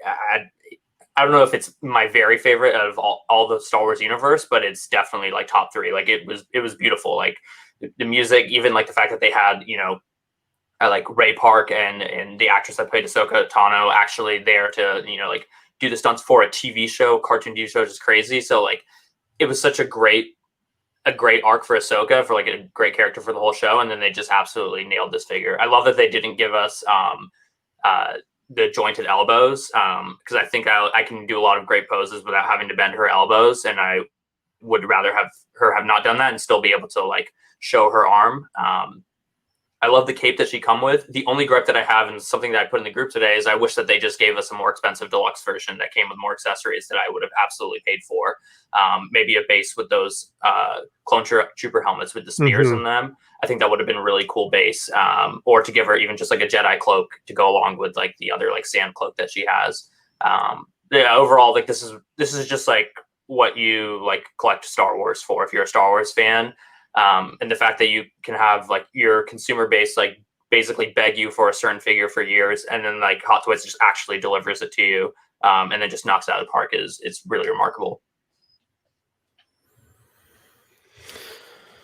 I don't know if it's my very favorite out of all the Star Wars universe, but it's definitely like top 3. Like it was beautiful. Like the music, even like the fact that they had, like Ray Park and the actress that played Ahsoka Tano actually there to, like do the stunts for a TV show, cartoon TV show, just crazy. So like, it was such a great arc for Ahsoka, for like a great character for the whole show. And then they just absolutely nailed this figure. I love that they didn't give us, the jointed elbows, because I think I can do a lot of great poses without having to bend her elbows, and I would rather have her have not done that and still be able to like show her arm. I love the cape that she come with. The only gripe that I have, and something that I put in the group today, is I wish that they just gave us a more expensive deluxe version that came with more accessories that I would have absolutely paid for. Maybe a base with those clone trooper helmets with the spears in them. I think that would have been a really cool base. Or to give her even just like a Jedi cloak to go along with like the other like sand cloak that she has. Yeah, overall, like this is just like what you like collect Star Wars for if you're a Star Wars fan. And the fact that you can have like your consumer base like basically beg you for a certain figure for years, and then like Hot Toys just actually delivers it to you, and then just knocks it out of the park it's really remarkable.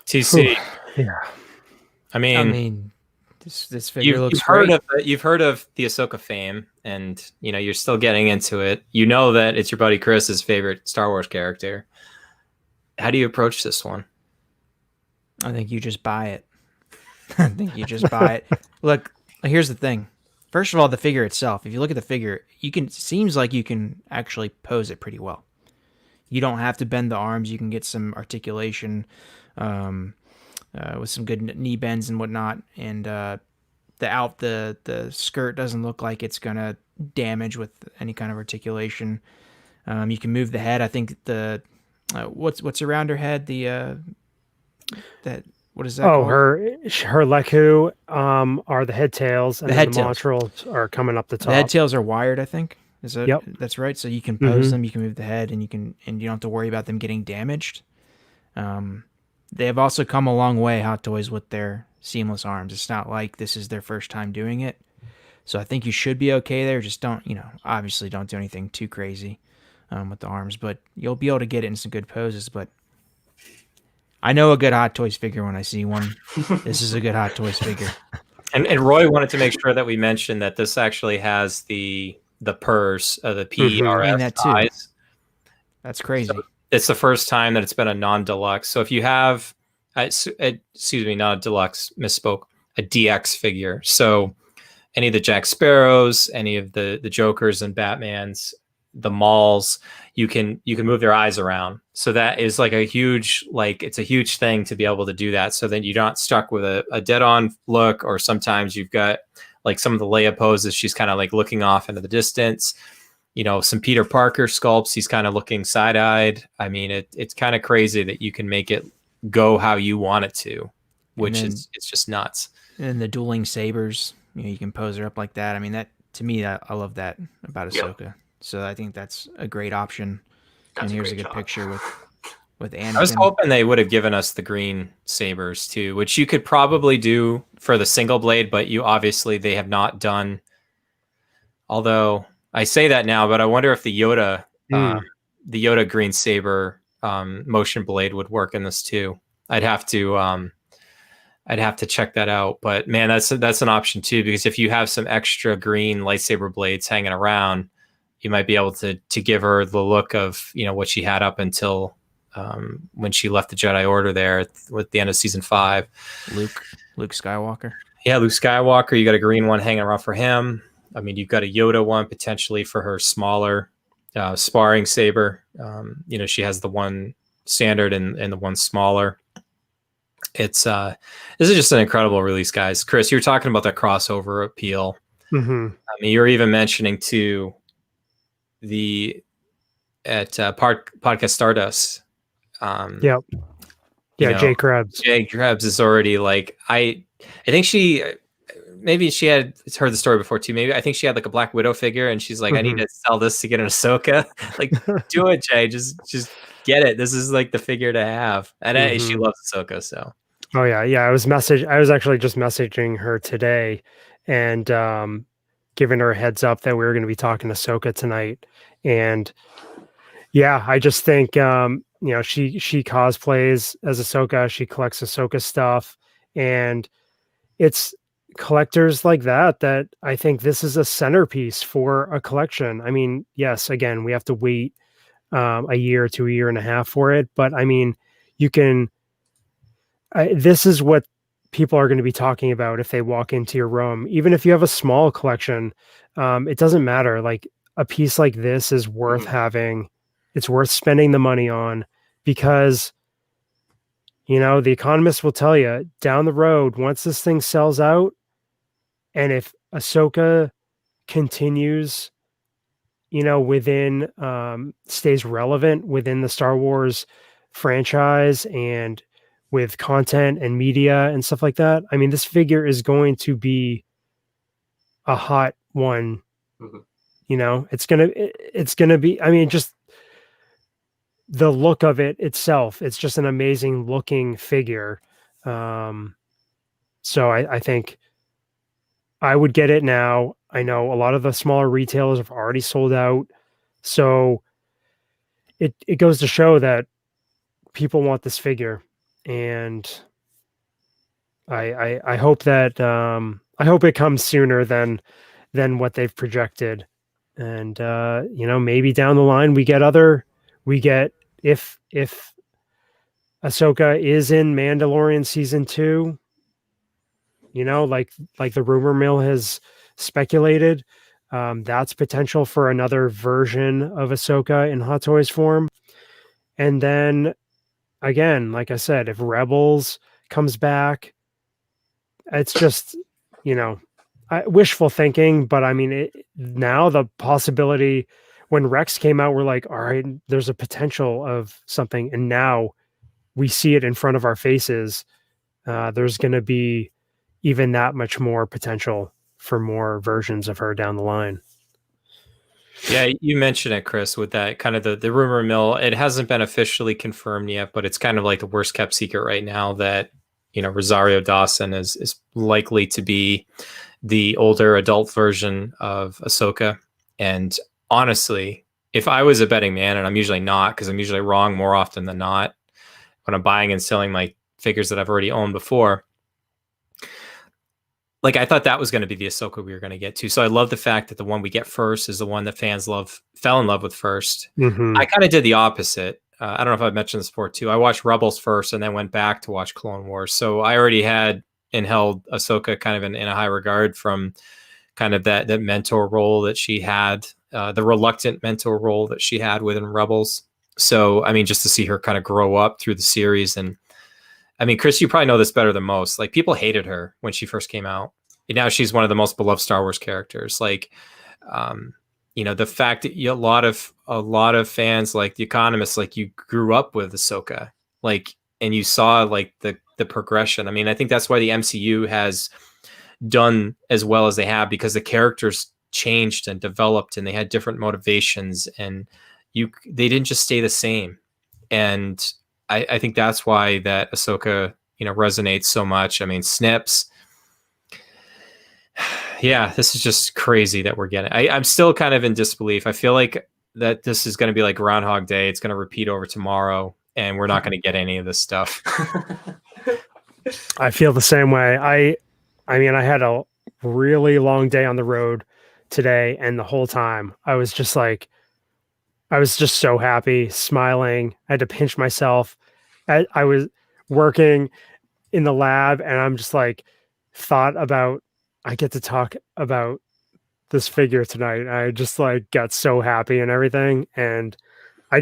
TC. Yeah. I mean this figure looks you've heard of the Ahsoka fame, and you're still getting into it. You know that it's your buddy Chris's favorite Star Wars character. How do you approach this one? I think you just buy it. I think you just buy it. Look, here's the thing. First of all, the figure itself. If you look at the figure, seems like you can actually pose it pretty well. You don't have to bend the arms. You can get some articulation with some good knee bends and whatnot. And the skirt doesn't look like it's gonna damage with any kind of articulation. You can move the head. I think the what's around her head, what is that called? her Leku are the head tails, and The the head tails. montrals are coming up the top. The head tails are wired, I think. Is that Yep. That's right. So you can pose them, you can move the head, and you don't have to worry about them getting damaged. They have also come a long way, Hot Toys, with their seamless arms. It's not like this is their first time doing it. So I think you should be okay there. Just don't, obviously don't do anything too crazy with the arms, but you'll be able to get it in some good poses. But I know a good Hot Toys figure when I see one. This is a good Hot Toys figure. And Roy wanted to make sure that we mentioned that this actually has the PERS, the Saying that PERS too. eyes. That's crazy. So it's the first time that it's been a non-deluxe. So if you have, excuse me, not a deluxe, misspoke, a DX figure. So any of the Jack Sparrows, any of the Jokers and Batmans, the Mauls, you can move their eyes around. So that is like it's a huge thing to be able to do that. So then you're not stuck with a dead-on look, or sometimes you've got like some of the Leia poses. She's kind of like looking off into the distance. Some Peter Parker sculpts, he's kind of looking side-eyed. I mean, it's kind of crazy that you can make it go how you want it to, which it's just nuts. And the dueling sabers, you can pose her up like that. I mean, that to me, I love that about Ahsoka. Yep. So I think that's a great option. And here's a good picture with Anakin. I was hoping they would have given us the green sabers too, which you could probably do for the single blade, but they have not done. Although I say that now, but I wonder if the Yoda green saber motion blade would work in this too. I'd have to check that out. But man, that's an option too, because if you have some extra green lightsaber blades hanging around, you might be able to give her the look of what she had up until when she left the Jedi Order there with the end of season 5. Luke Skywalker. Yeah, Luke Skywalker. You got a green one hanging around for him. I mean, you've got a Yoda one potentially for her smaller sparring saber. She has the one standard and the one smaller. This is just an incredible release, guys. Chris, you were talking about that crossover appeal. Mm-hmm. I mean, you were even mentioning too Podcast Stardust. Yep. Yeah, Jay Krebs. Jay Krebs is already like I think she had heard the story before too. Maybe I think she had like a Black Widow figure, and she's like, I need to sell this to get an Ahsoka. Like, do it, Jay. Just get it. This is like the figure to have, and she loves Ahsoka. So. Oh yeah. I was actually just messaging her today, and giving her a heads up that we were going to be talking Ahsoka tonight, and yeah, I just think she cosplays as Ahsoka. She collects Ahsoka stuff, and it's collectors like that I think this is a centerpiece for a collection. I mean, yes, again, we have to wait a year to a year and a half for it, but I mean, this is what people are going to be talking about if they walk into your room. Even if you have a small collection, it doesn't matter. Like, a piece like this is worth having. It's worth spending the money on, because the Economist will tell you down the road, once this thing sells out, and if Ahsoka continues, stays relevant within the Star Wars franchise and with content and media and stuff like that, I mean, this figure is going to be a hot one. Mm-hmm. It's gonna be, I mean, just the look of it itself, it's just an amazing looking figure. So I think I would get it now. I know a lot of the smaller retailers have already sold out. So it goes to show that people want this figure. And I hope that I hope it comes sooner than what they've projected. And maybe down the line we get if Ahsoka is in Mandalorian season 2, like the rumor mill has speculated, that's potential for another version of Ahsoka in Hot Toys form. And then again, like I said, if Rebels comes back, it's just, wishful thinking. But I mean, now the possibility, when Rex came out, we're like, all right, there's a potential of something. And now we see it in front of our faces. There's going to be even that much more potential for more versions of her down the line. Yeah, you mentioned it, Chris, with that kind of the rumor mill. It hasn't been officially confirmed yet, but it's kind of like the worst kept secret right now that, Rosario Dawson is likely to be the older adult version of Ahsoka. And honestly, if I was a betting man, and I'm usually not, because I'm usually wrong more often than not when I'm buying and selling my figures that I've already owned before, like I thought that was going to be the Ahsoka we were going to get to. So I love the fact that the one we get first is the one that fans fell in love with first. Mhm. I kind of did the opposite. I don't know if I've mentioned this before too. I watched Rebels first and then went back to watch Clone Wars. So I already had and held Ahsoka kind of in a high regard from kind of that mentor role that she had, the reluctant mentor role that she had within Rebels. So, I mean, just to see her kind of grow up through the series. And I mean, Chris, you probably know this better than most. Like, people hated her when she first came out. And now she's one of the most beloved Star Wars characters. Like, you know, the fact that a lot of fans, like The Economist, like, you grew up with Ahsoka, like, and you saw like the progression. I mean, I think that's why the MCU has done as well as they have, because the characters changed and developed and they had different motivations, and they didn't just stay the same. And I think that's why that Ahsoka, you know, resonates so much. I mean, Snips. Yeah, this is just crazy that we're getting. I'm still kind of in disbelief. I feel like that this is going to be like Groundhog Day. It's going to repeat over tomorrow, and we're not going to get any of this stuff. I feel the same way. I mean, I had a really long day on the road today, and the whole time I was just so happy, smiling. I had to pinch myself. I was working in the lab, and I'm just like, thought about, I get to talk about this figure tonight. I just like got so happy and everything. And I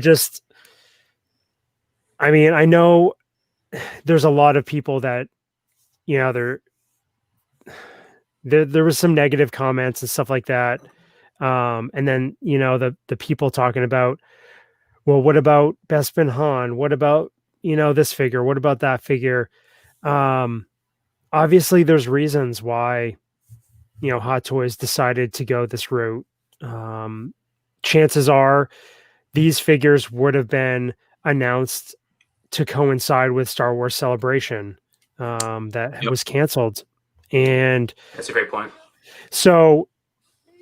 mean, I know there's a lot of people that, you know, there was some negative comments and stuff like that. And then, you know, the people talking about, well, what about Bespin Han? What about, you know, this figure? What about that figure? Obviously there's reasons why, you know, Hot Toys decided to go this route. Chances are these figures would have been announced to coincide with Star Wars Celebration that was canceled. And That's a great point. So,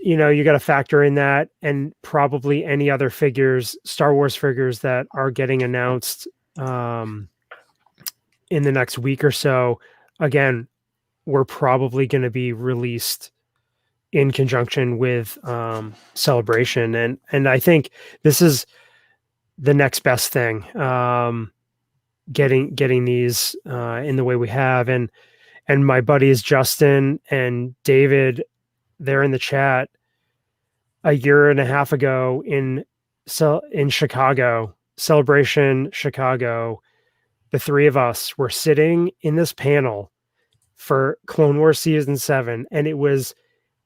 you know, you got to factor in that, and probably any other figures, Star Wars figures that are getting announced in the next week or so. Again, we're probably going to be released in conjunction with Celebration, and I think this is the next best thing. Getting these in the way we have, and my buddies Justin and David, they're in the chat. A year and a half ago in Chicago, Celebration Chicago, the three of us were sitting in this panel for Clone Wars Season 7, and it was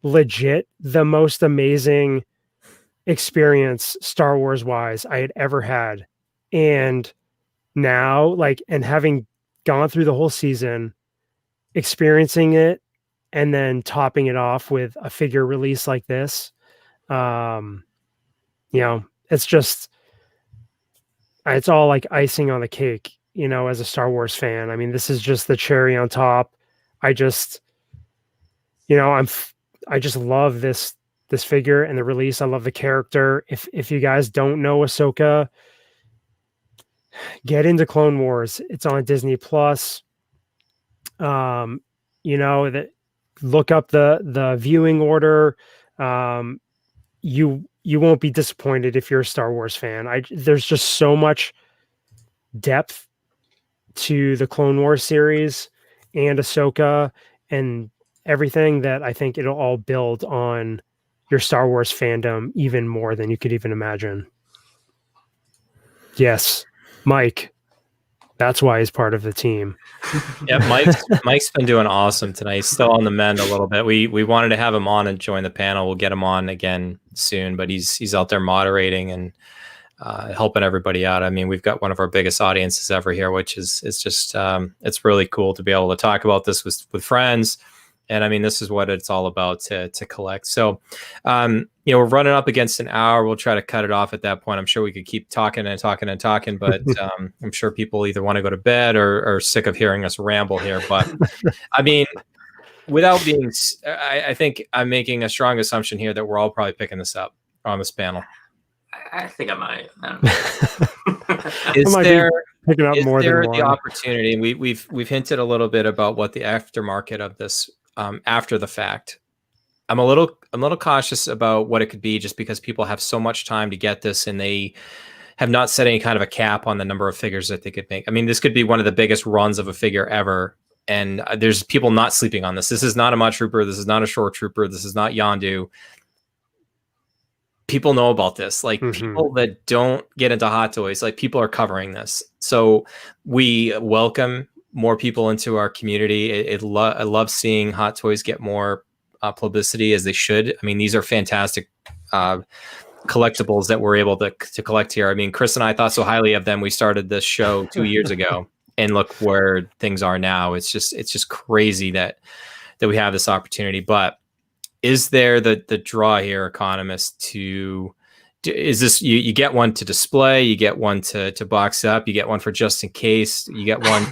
legit the most amazing experience Star Wars wise I had ever had. And now, like, and having gone through the whole season, experiencing it, and then topping it off with a figure release like this, you know, it's all like icing on the cake, you know, as a Star Wars fan. I mean, this is just the cherry on top. I just love this figure and the release. I love the character. If you guys don't know Ahsoka, get into Clone Wars. It's on Disney Plus. You know, that, look up the viewing order. You won't be disappointed if you're a Star Wars fan. There's just so much depth to the Clone Wars series and Ahsoka and everything that I think it'll all build on your Star Wars fandom even more than you could even imagine. Yes, Mike. That's why he's part of the team. Yeah, Mike's been doing awesome tonight. He's still on the mend a little bit. We wanted to have him on and join the panel. We'll get him on again soon, but he's out there moderating and helping everybody out. I mean, we've got one of our biggest audiences ever here, which is just it's really cool to be able to talk about this with friends. And I mean, this is what it's all about to collect. So, you know, we're running up against an hour. We'll try to cut it off at that point. I'm sure we could keep talking and talking and talking, but I'm sure people either want to go to bed or are sick of hearing us ramble here. But I mean, without being, I think I'm making a strong assumption here that we're all probably picking this up on this panel. I think I might. I don't know. Is there picking up more than the one opportunity? We've hinted a little bit about what the aftermarket of this after the fact. I'm a little cautious about what it could be, just because people have so much time to get this, and they have not set any kind of a cap on the number of figures that they could make. I mean, this could be one of the biggest runs of a figure ever, and there's people not sleeping on this. This is not a Mud Trooper. This is not a Shore Trooper. This is not Yondu. People know about this. Like, people that don't get into Hot Toys, like, people are covering this. So we welcome more people into our community. I love seeing Hot Toys get more publicity, as they should. I mean, these are fantastic collectibles that we're able to collect here. I mean, Chris and I thought so highly of them. We started this show 2 years ago, and look where things are now. It's just crazy that we have this opportunity. But is there the draw here, Economist, is this, you get one to display, you get one to box up, you get one for just in case, you get one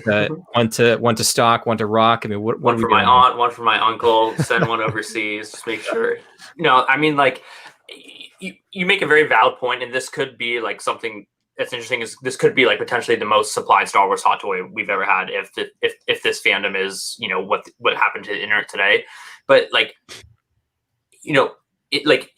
to stock, one to rock? I mean, what one for my aunt, one for my uncle, send one overseas, just make sure. I mean, like, you make a very valid point, and this could be like something that's interesting. Is this could be like potentially the most supplied Star Wars hot toy we've ever had, if this fandom is what happened to the internet today. But like, like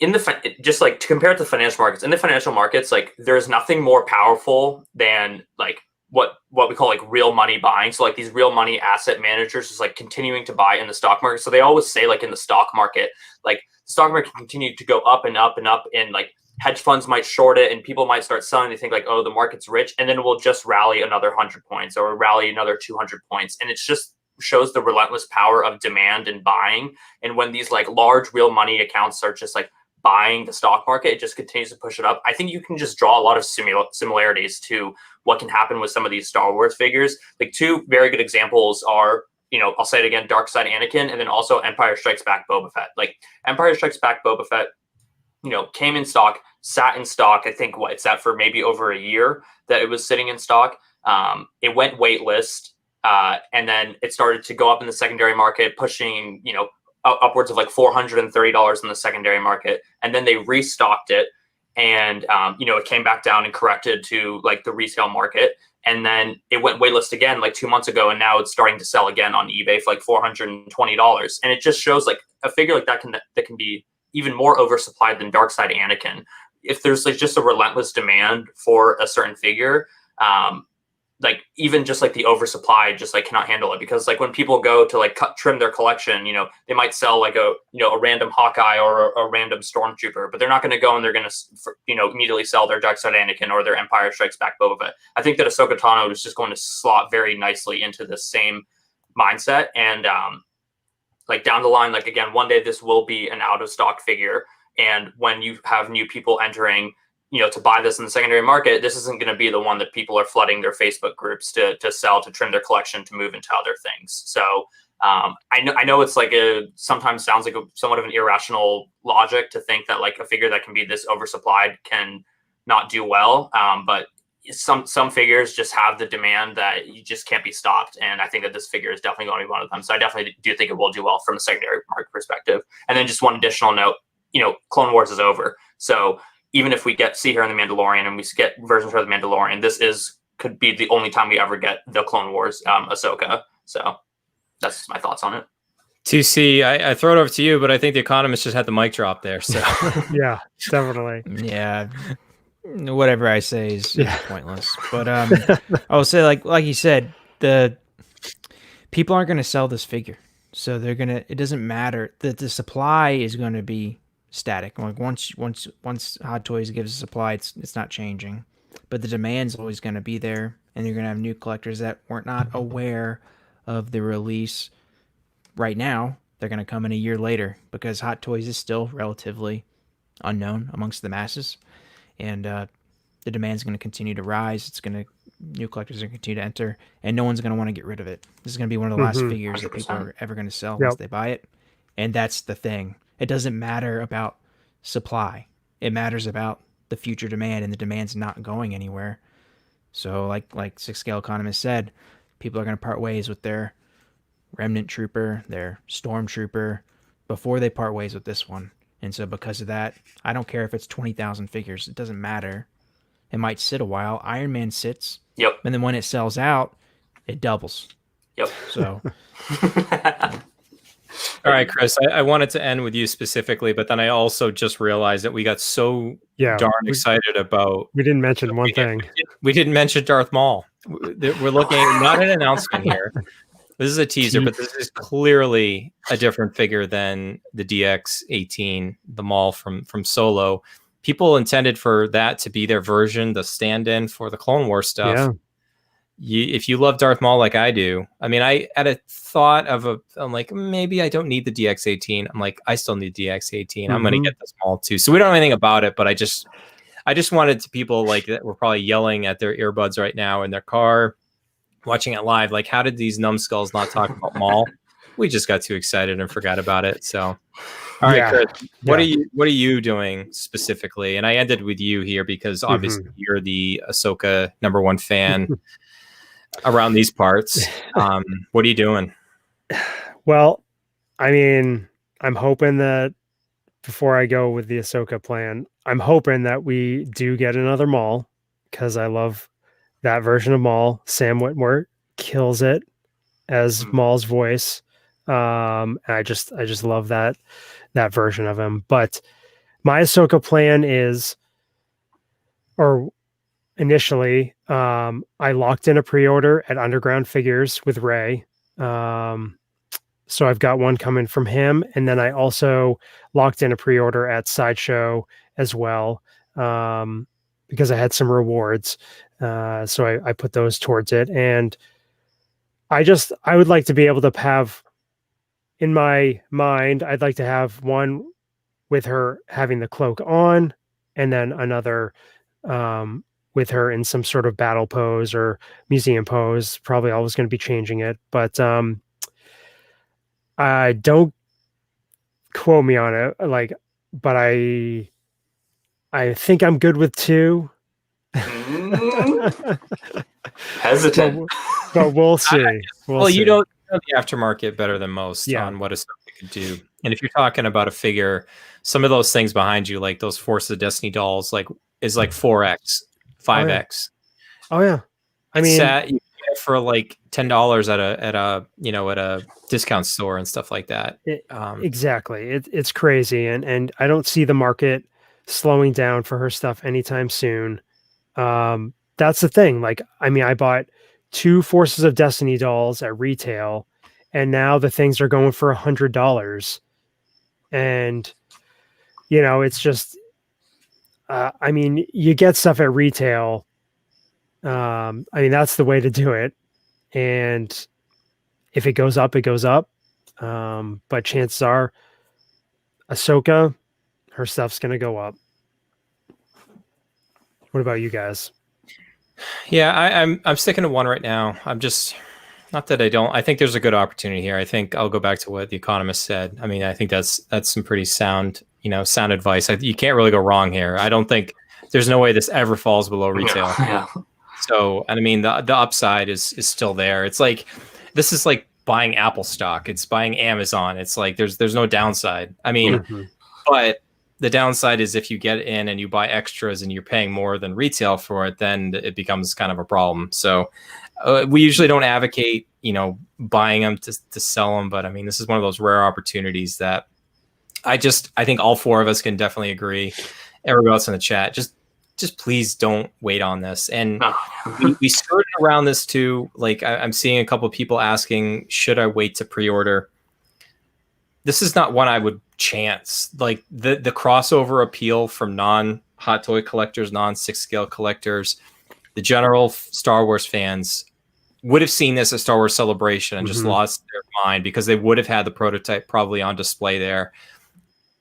just like to compare it to the financial markets, in the financial markets, like, there's nothing more powerful than like what we call like real money buying. So like these real money asset managers is like continuing to buy in the stock market. So they always say, like, in the stock market, like, the stock market continue to go up and up and up, and like hedge funds might short it, and people might start selling. They think like, oh, the market's rich, and then we'll just rally another 100 points or rally another 200 points. And it's just shows the relentless power of demand and buying. And when these like large real money accounts are just like buying the stock market, it just continues to push it up. I think you can just draw a lot of similarities to what can happen with some of these Star Wars figures. Like, two very good examples are, I'll say it again, Dark Side Anakin, and then also Empire Strikes Back Boba Fett. Like, Empire Strikes Back Boba Fett, came in stock, sat in stock. I think it sat for maybe over a year that it was sitting in stock. It went waitlist. And then it started to go up in the secondary market, pushing, upwards of like $430 in the secondary market. And then they restocked it, and, it came back down and corrected to like the retail market. And then it went waitlist again like 2 months ago, and now it's starting to sell again on eBay for like $420. And it just shows like a figure like that can be even more oversupplied than Dark Side Anakin. If there's like just a relentless demand for a certain figure, like, even just like the oversupply just like cannot handle it. Because like when people go to like trim their collection, they might sell like a random Hawkeye or a random Stormtrooper, but they're not going to go and they're going to immediately sell their Dark Side Anakin or their Empire Strikes Back Boba Fett. I think that Ahsoka Tano is just going to slot very nicely into the same mindset. And like down the line, like, again, one day this will be an out of stock figure, and when you have new people entering to buy this in the secondary market, this isn't going to be the one that people are flooding their Facebook groups to sell, to trim their collection, to move into other things. So I know it's like sometimes sounds like somewhat of an irrational logic to think that like a figure that can be this oversupplied can not do well. But some figures just have the demand that you just can't be stopped. And I think that this figure is definitely going to be one of them. So I definitely do think it will do well from a secondary market perspective. And then just one additional note, Clone Wars is over. So even if we see her in The Mandalorian and we get versions of The Mandalorian, this could be the only time we ever get the Clone Wars Ahsoka. So that's my thoughts on it. TC, I throw it over to you, but I think the Economist just had the mic drop there. So yeah, definitely. Yeah, whatever I say is pointless. But I will say, like you said, the people aren't going to sell this figure, so they're gonna. It doesn't matter that the supply is going to be static. Like once Hot Toys gives a supply, it's not changing, but the demand's always going to be there, and you're going to have new collectors that were not aware of the release right now. They're going to come in a year later because Hot Toys is still relatively unknown amongst the masses, and the demand's going to continue to rise. New collectors are going to continue to enter, and no one's going to want to get rid of it. This is going to be one of the last figures 100%. That people are ever going to sell once they buy it, and that's the thing. It doesn't matter about supply. It matters about the future demand, and the demand's not going anywhere. So like Six Scale Economist said, people are going to part ways with their Remnant Trooper, their Stormtrooper, before they part ways with this one. And so because of that, I don't care if it's 20,000 figures. It doesn't matter. It might sit a while. Iron Man sits. Yep. And then when it sells out, it doubles. Yep. So... All right, Chris, I wanted to end with you specifically, but then I also just realized that we got so darn excited about. We didn't mention one thing. We didn't mention Darth Maul. We're looking not an announcement here. This is a teaser, but this is clearly a different figure than the DX-18, the Maul from Solo. People intended for that to be their version, the stand-in for the Clone Wars stuff. Yeah. If you love Darth Maul like I do, I mean, I had a thought I'm like, maybe I don't need the DX-18. I'm like, I still need DX-18. I'm going to get this Maul too. So we don't know anything about it, but I just wanted to people like that were probably yelling at their earbuds right now in their car, watching it live. Like, how did these numbskulls not talk about Maul? We just got too excited and forgot about it. So, all right, Chris, what are you doing specifically? And I ended with you here because obviously you're the Ahsoka #1 fan around these parts. What are you doing? Well, I mean, I'm hoping that before I go with the Ahsoka plan, I'm hoping that we do get another Maul because I love that version of Maul. Sam Witwer kills it as Maul's voice. I just love that version of him. But my Ahsoka plan is, or initially, I locked in a pre-order at Underground Figures with Ray. So I've got one coming from him, and then I also locked in a pre-order at Sideshow as well, because I had some rewards. So I put those towards it, and I would like to be able to have, in my mind, I'd like to have one with her having the cloak on, and then another with her in some sort of battle pose or museum pose. Probably always going to be changing it, but I don't quote me on it. Like, but I think I'm good with 2. Hesitant, but we'll see. Well, you know the aftermarket better than most on what Ahsoka could do. And if you're talking about a figure, some of those things behind you, like those Force of Destiny dolls, is like 4X, 5X. Oh yeah. I mean, you get it for like $10 at a discount store and stuff like that. Exactly. It's crazy, and I don't see the market slowing down for her stuff anytime soon. That's the thing. Like, I mean, I bought 2 Forces of Destiny dolls at retail, and now the things are going for $100. And, it's just, I mean, you get stuff at retail. I mean, that's the way to do it. And if it goes up, it goes up. But chances are Ahsoka, her stuff's going to go up. What about you guys? Yeah, I'm sticking to 1 right now. I'm just, not that I don't. I think there's a good opportunity here. I think I'll go back to what the Economist said. I mean, I think that's some pretty sound advice. You can't really go wrong here. I don't think there's no way this ever falls below retail. Yeah. So, and I mean, the upside is still there. It's like, this is like buying Apple stock. It's buying Amazon. It's like there's no downside. I mean, but the downside is if you get in and you buy extras and you're paying more than retail for it, then it becomes kind of a problem. So we usually don't advocate, buying them to sell them. But I mean, this is one of those rare opportunities that I think all 4 of us can definitely agree. Everybody else in the chat, just please don't wait on this. And we skirted around this too. Like I'm seeing a couple of people asking, should I wait to pre-order? This is not one I would chance. Like the crossover appeal from non-Hot Toy collectors, non-6 scale collectors, the general Star Wars fans would have seen this at Star Wars Celebration and just lost their mind because they would have had the prototype probably on display there.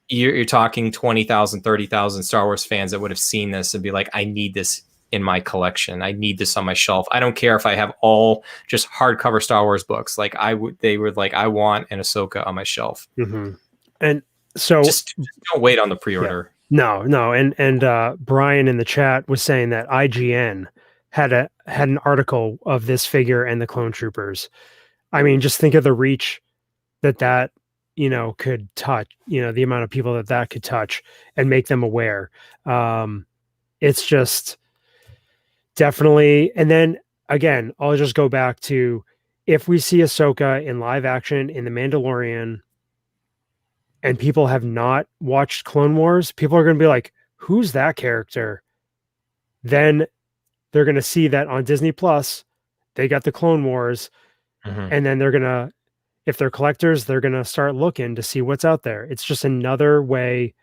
You're talking 20,000, 30,000 Star Wars fans that would have seen this and be like, I need this in my collection. I need this on my shelf. I don't care if I have all just hardcover Star Wars books. Like they were like, I want an Ahsoka on my shelf. And so just don't wait on the pre-order. Yeah. No. And Brian in the chat was saying that IGN had an article of this figure and the Clone Troopers. I mean, just think of the reach that could touch, the amount of people that could touch and make them aware. It's just definitely. And then again, I'll just go back to, if we see Ahsoka in live action in The Mandalorian, and people have not watched Clone Wars, people are going to be like, who's that character? Then they're going to see that on Disney Plus, they got the Clone Wars. And then they're going to, if they're collectors, they're going to start looking to see what's out there. It's just another way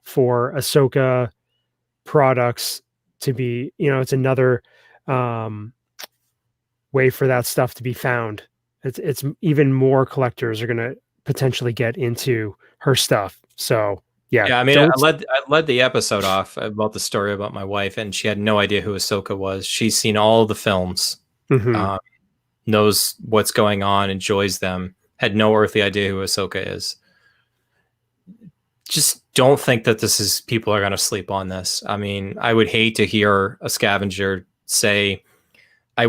for Ahsoka products to be, it's another way for that stuff to be found. It's even more collectors are going to potentially get into her stuff. So yeah. I mean, I led the episode off about the story about my wife, and she had no idea who Ahsoka was. She's seen all the films, knows what's going on, enjoys them, had no earthly idea who Ahsoka is. Just don't think that people are going to sleep on this. I mean, I would hate to hear a scavenger say, I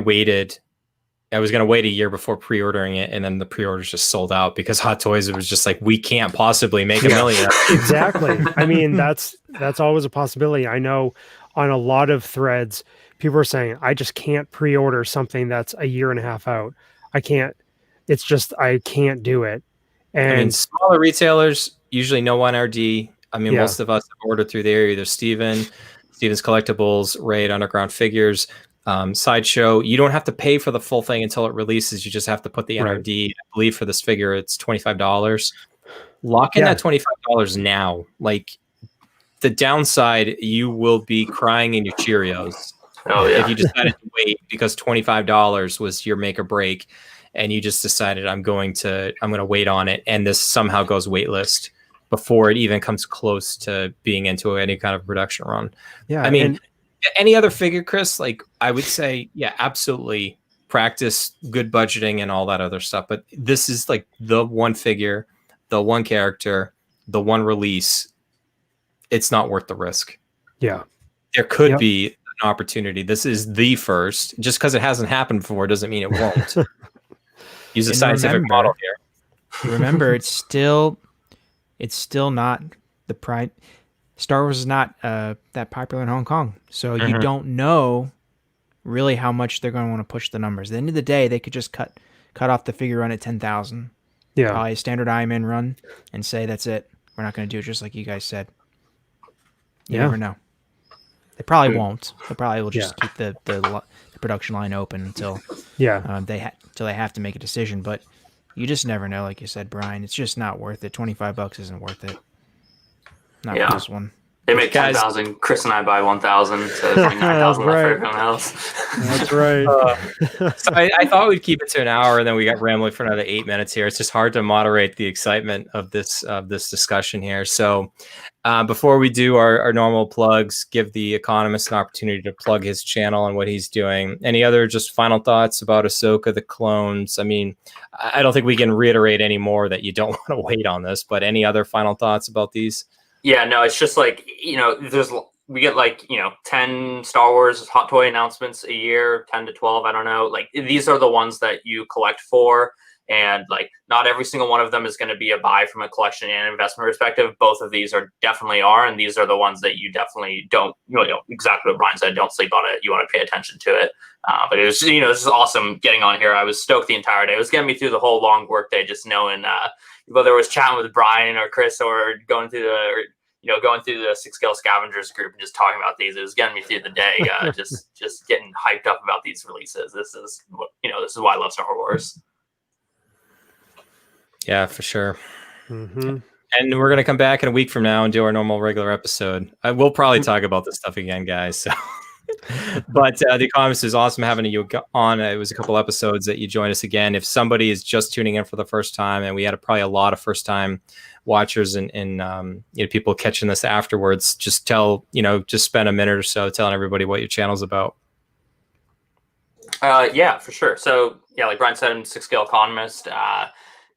was going to wait a year before pre-ordering it, and then the pre-orders just sold out because Hot Toys, it was just like, we can't possibly make $1 million. Exactly. I mean, that's always a possibility. I know on a lot of threads, people are saying, I just can't pre-order something that's a year and a half out. I can't do it. And I mean, smaller retailers usually no NRD. I mean, most of us have ordered through there, either Steven's Collectibles, Raid, Underground Figures, Sideshow. You don't have to pay for the full thing until it releases. You just have to put the NRD. I believe for this figure, it's $25. Lock in that $25 now. Like, the downside, you will be crying in your Cheerios. If you decided to wait because $25 was your make or break, and you just decided I'm going to wait on it, and this somehow goes waitlist before it even comes close to being into any kind of production run. Yeah, I mean, any other figure, Chris, like, I would say, yeah, absolutely practice good budgeting and all that other stuff. But this is like the one figure, the one character, the one release. It's not worth the risk. Yeah. There could be an opportunity. This is the first. Just because it hasn't happened before doesn't mean it won't. Use a scientific model here. Remember, it's still not the prime. Star Wars is not that popular in Hong Kong, so you don't know really how much they're going to want to push the numbers. At the end of the day, they could just cut off the figure run at 10,000. Yeah, probably a standard Iron Man run, and say that's it. We're not going to do it just like you guys said. You never know. They probably won't. They probably will just keep the production line open until they have to make a decision. But you just never know. Like you said, Brian, it's just not worth it. $25 isn't worth it. Not for this one. They make 10,000. Chris and I buy 1,000, so it's like 9,000 left for everyone else. That's right. So I thought we'd keep it to an hour, and then we got rambling for another 8 minutes here. It's just hard to moderate the excitement of this discussion here. So before we do our normal plugs, give the Economist an opportunity to plug his channel and what he's doing. Any other just final thoughts about Ahsoka, the clones? I mean, I don't think we can reiterate any more that you don't want to wait on this, but any other final thoughts about these? Yeah, no, it's just like, we get like, 10 Star Wars Hot Toy announcements a year, 10 to 12, I don't know. Like, these are the ones that you collect for. And like, not every single one of them is going to be a buy from a collection and investment perspective. Both of these definitely are. And these are the ones that you definitely don't, exactly what Brian said, don't sleep on it. You want to pay attention to it. But it was, this is awesome getting on here. I was stoked the entire day. It was getting me through the whole long work day, just knowing, whether it was chatting with Brian or Chris or going through the 6-scale Scavengers group and just talking about these. It was getting me through the day, just getting hyped up about these releases. This is why I love Star Wars. Yeah, for sure. And we're going to come back in a week from now and do our normal regular episode. We'll probably talk about this stuff again, guys. So, but The Economist is awesome having you on. It was a couple episodes that you joined us again. If somebody is just tuning in for the first time, and we had probably a lot of first time watchers and people catching this afterwards, just spend a minute or so telling everybody what your channel's about. Yeah, for sure. So yeah, like Brian said, I'm 6-scale Economist.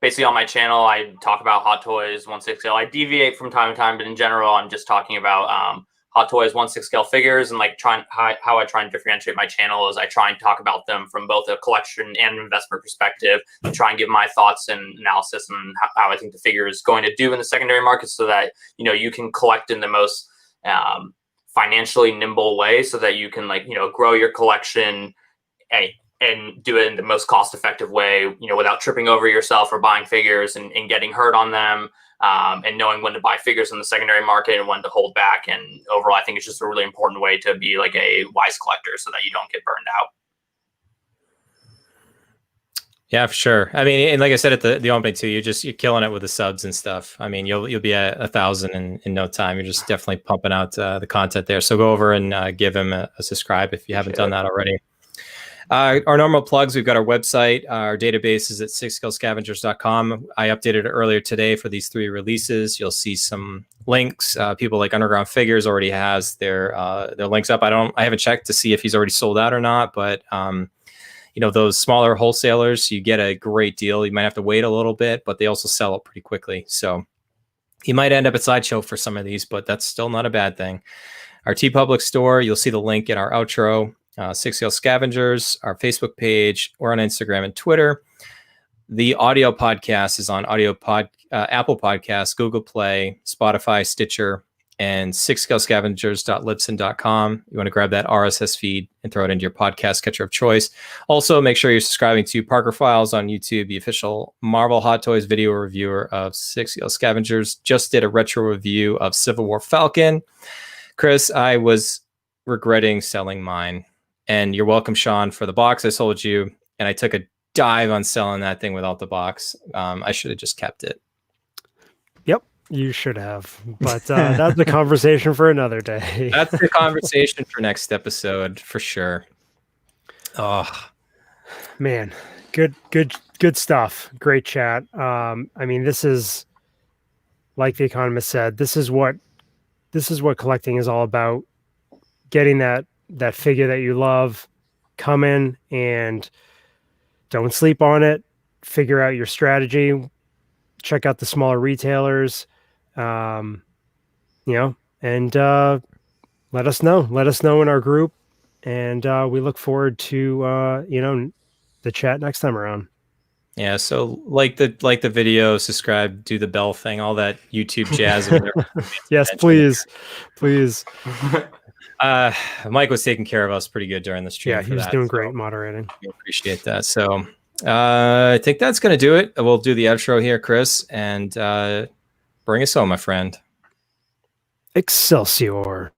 Basically on my channel, I talk about Hot Toys, 1/6 scale. I deviate from time to time, but in general, I'm just talking about Hot Toys, 1/6 scale figures, and like how I try and differentiate my channel is I try and talk about them from both a collection and investment perspective, and try and give my thoughts and analysis on how I think the figure is going to do in the secondary market, so that you can collect in the most financially nimble way, so that you can grow your collection and do it in the most cost-effective way, without tripping over yourself or buying figures and getting hurt on them. and knowing when to buy figures in the secondary market and when to hold back. And overall, I think it's just a really important way to be like a wise collector so that you don't get burned out. Yeah, for sure. I mean, and like I said at the opening too, you're killing it with the subs and stuff. I mean, you'll be at 1,000 in no time. You're just definitely pumping out the content there. So go over and give him a subscribe if you haven't done that already. Our normal plugs, we've got our website. Our database is at sixscalescavengers.com. I updated it earlier today for these 3 releases. You'll see some links. People like Underground Figures already has their links up. I haven't checked to see if he's already sold out or not, but those smaller wholesalers, you get a great deal. You might have to wait a little bit, but they also sell it pretty quickly. So you might end up at Sideshow for some of these, but that's still not a bad thing. Our TeePublic store, you'll see the link in our outro. Six Scale Scavengers, our Facebook page. We're on Instagram and Twitter. The audio podcast is on Apple Podcasts, Google Play, Spotify, Stitcher, and sixscalescavengers.libsyn.com. You want to grab that RSS feed and throw it into your podcast catcher of choice. Also, make sure you're subscribing to Parker Files on YouTube, the official Marvel Hot Toys video reviewer of Six Scale Scavengers. Just did a retro review of Civil War Falcon. Chris, I was regretting selling mine. And you're welcome, Sean, for the box I sold you. And I took a dive on selling that thing without the box. I should have just kept it. Yep, you should have. But that's a conversation for another day. That's the conversation for next episode, for sure. Oh, man, good stuff. Great chat. I mean, this is, like the Economist said, this is what collecting is all about. Getting that figure that you love, come in and don't sleep on it. Figure out your strategy. Check out the smaller retailers, and let us know. Let us know in our group, and we look forward to the chat next time around. Yeah, so like the video, subscribe, do the bell thing, all that YouTube jazz. Yes, please. Mike was taking care of us pretty good during the stream. Yeah, he was doing great moderating. We appreciate that. So I think that's going to do it. We'll do the outro here, Chris, and bring us home, my friend. Excelsior.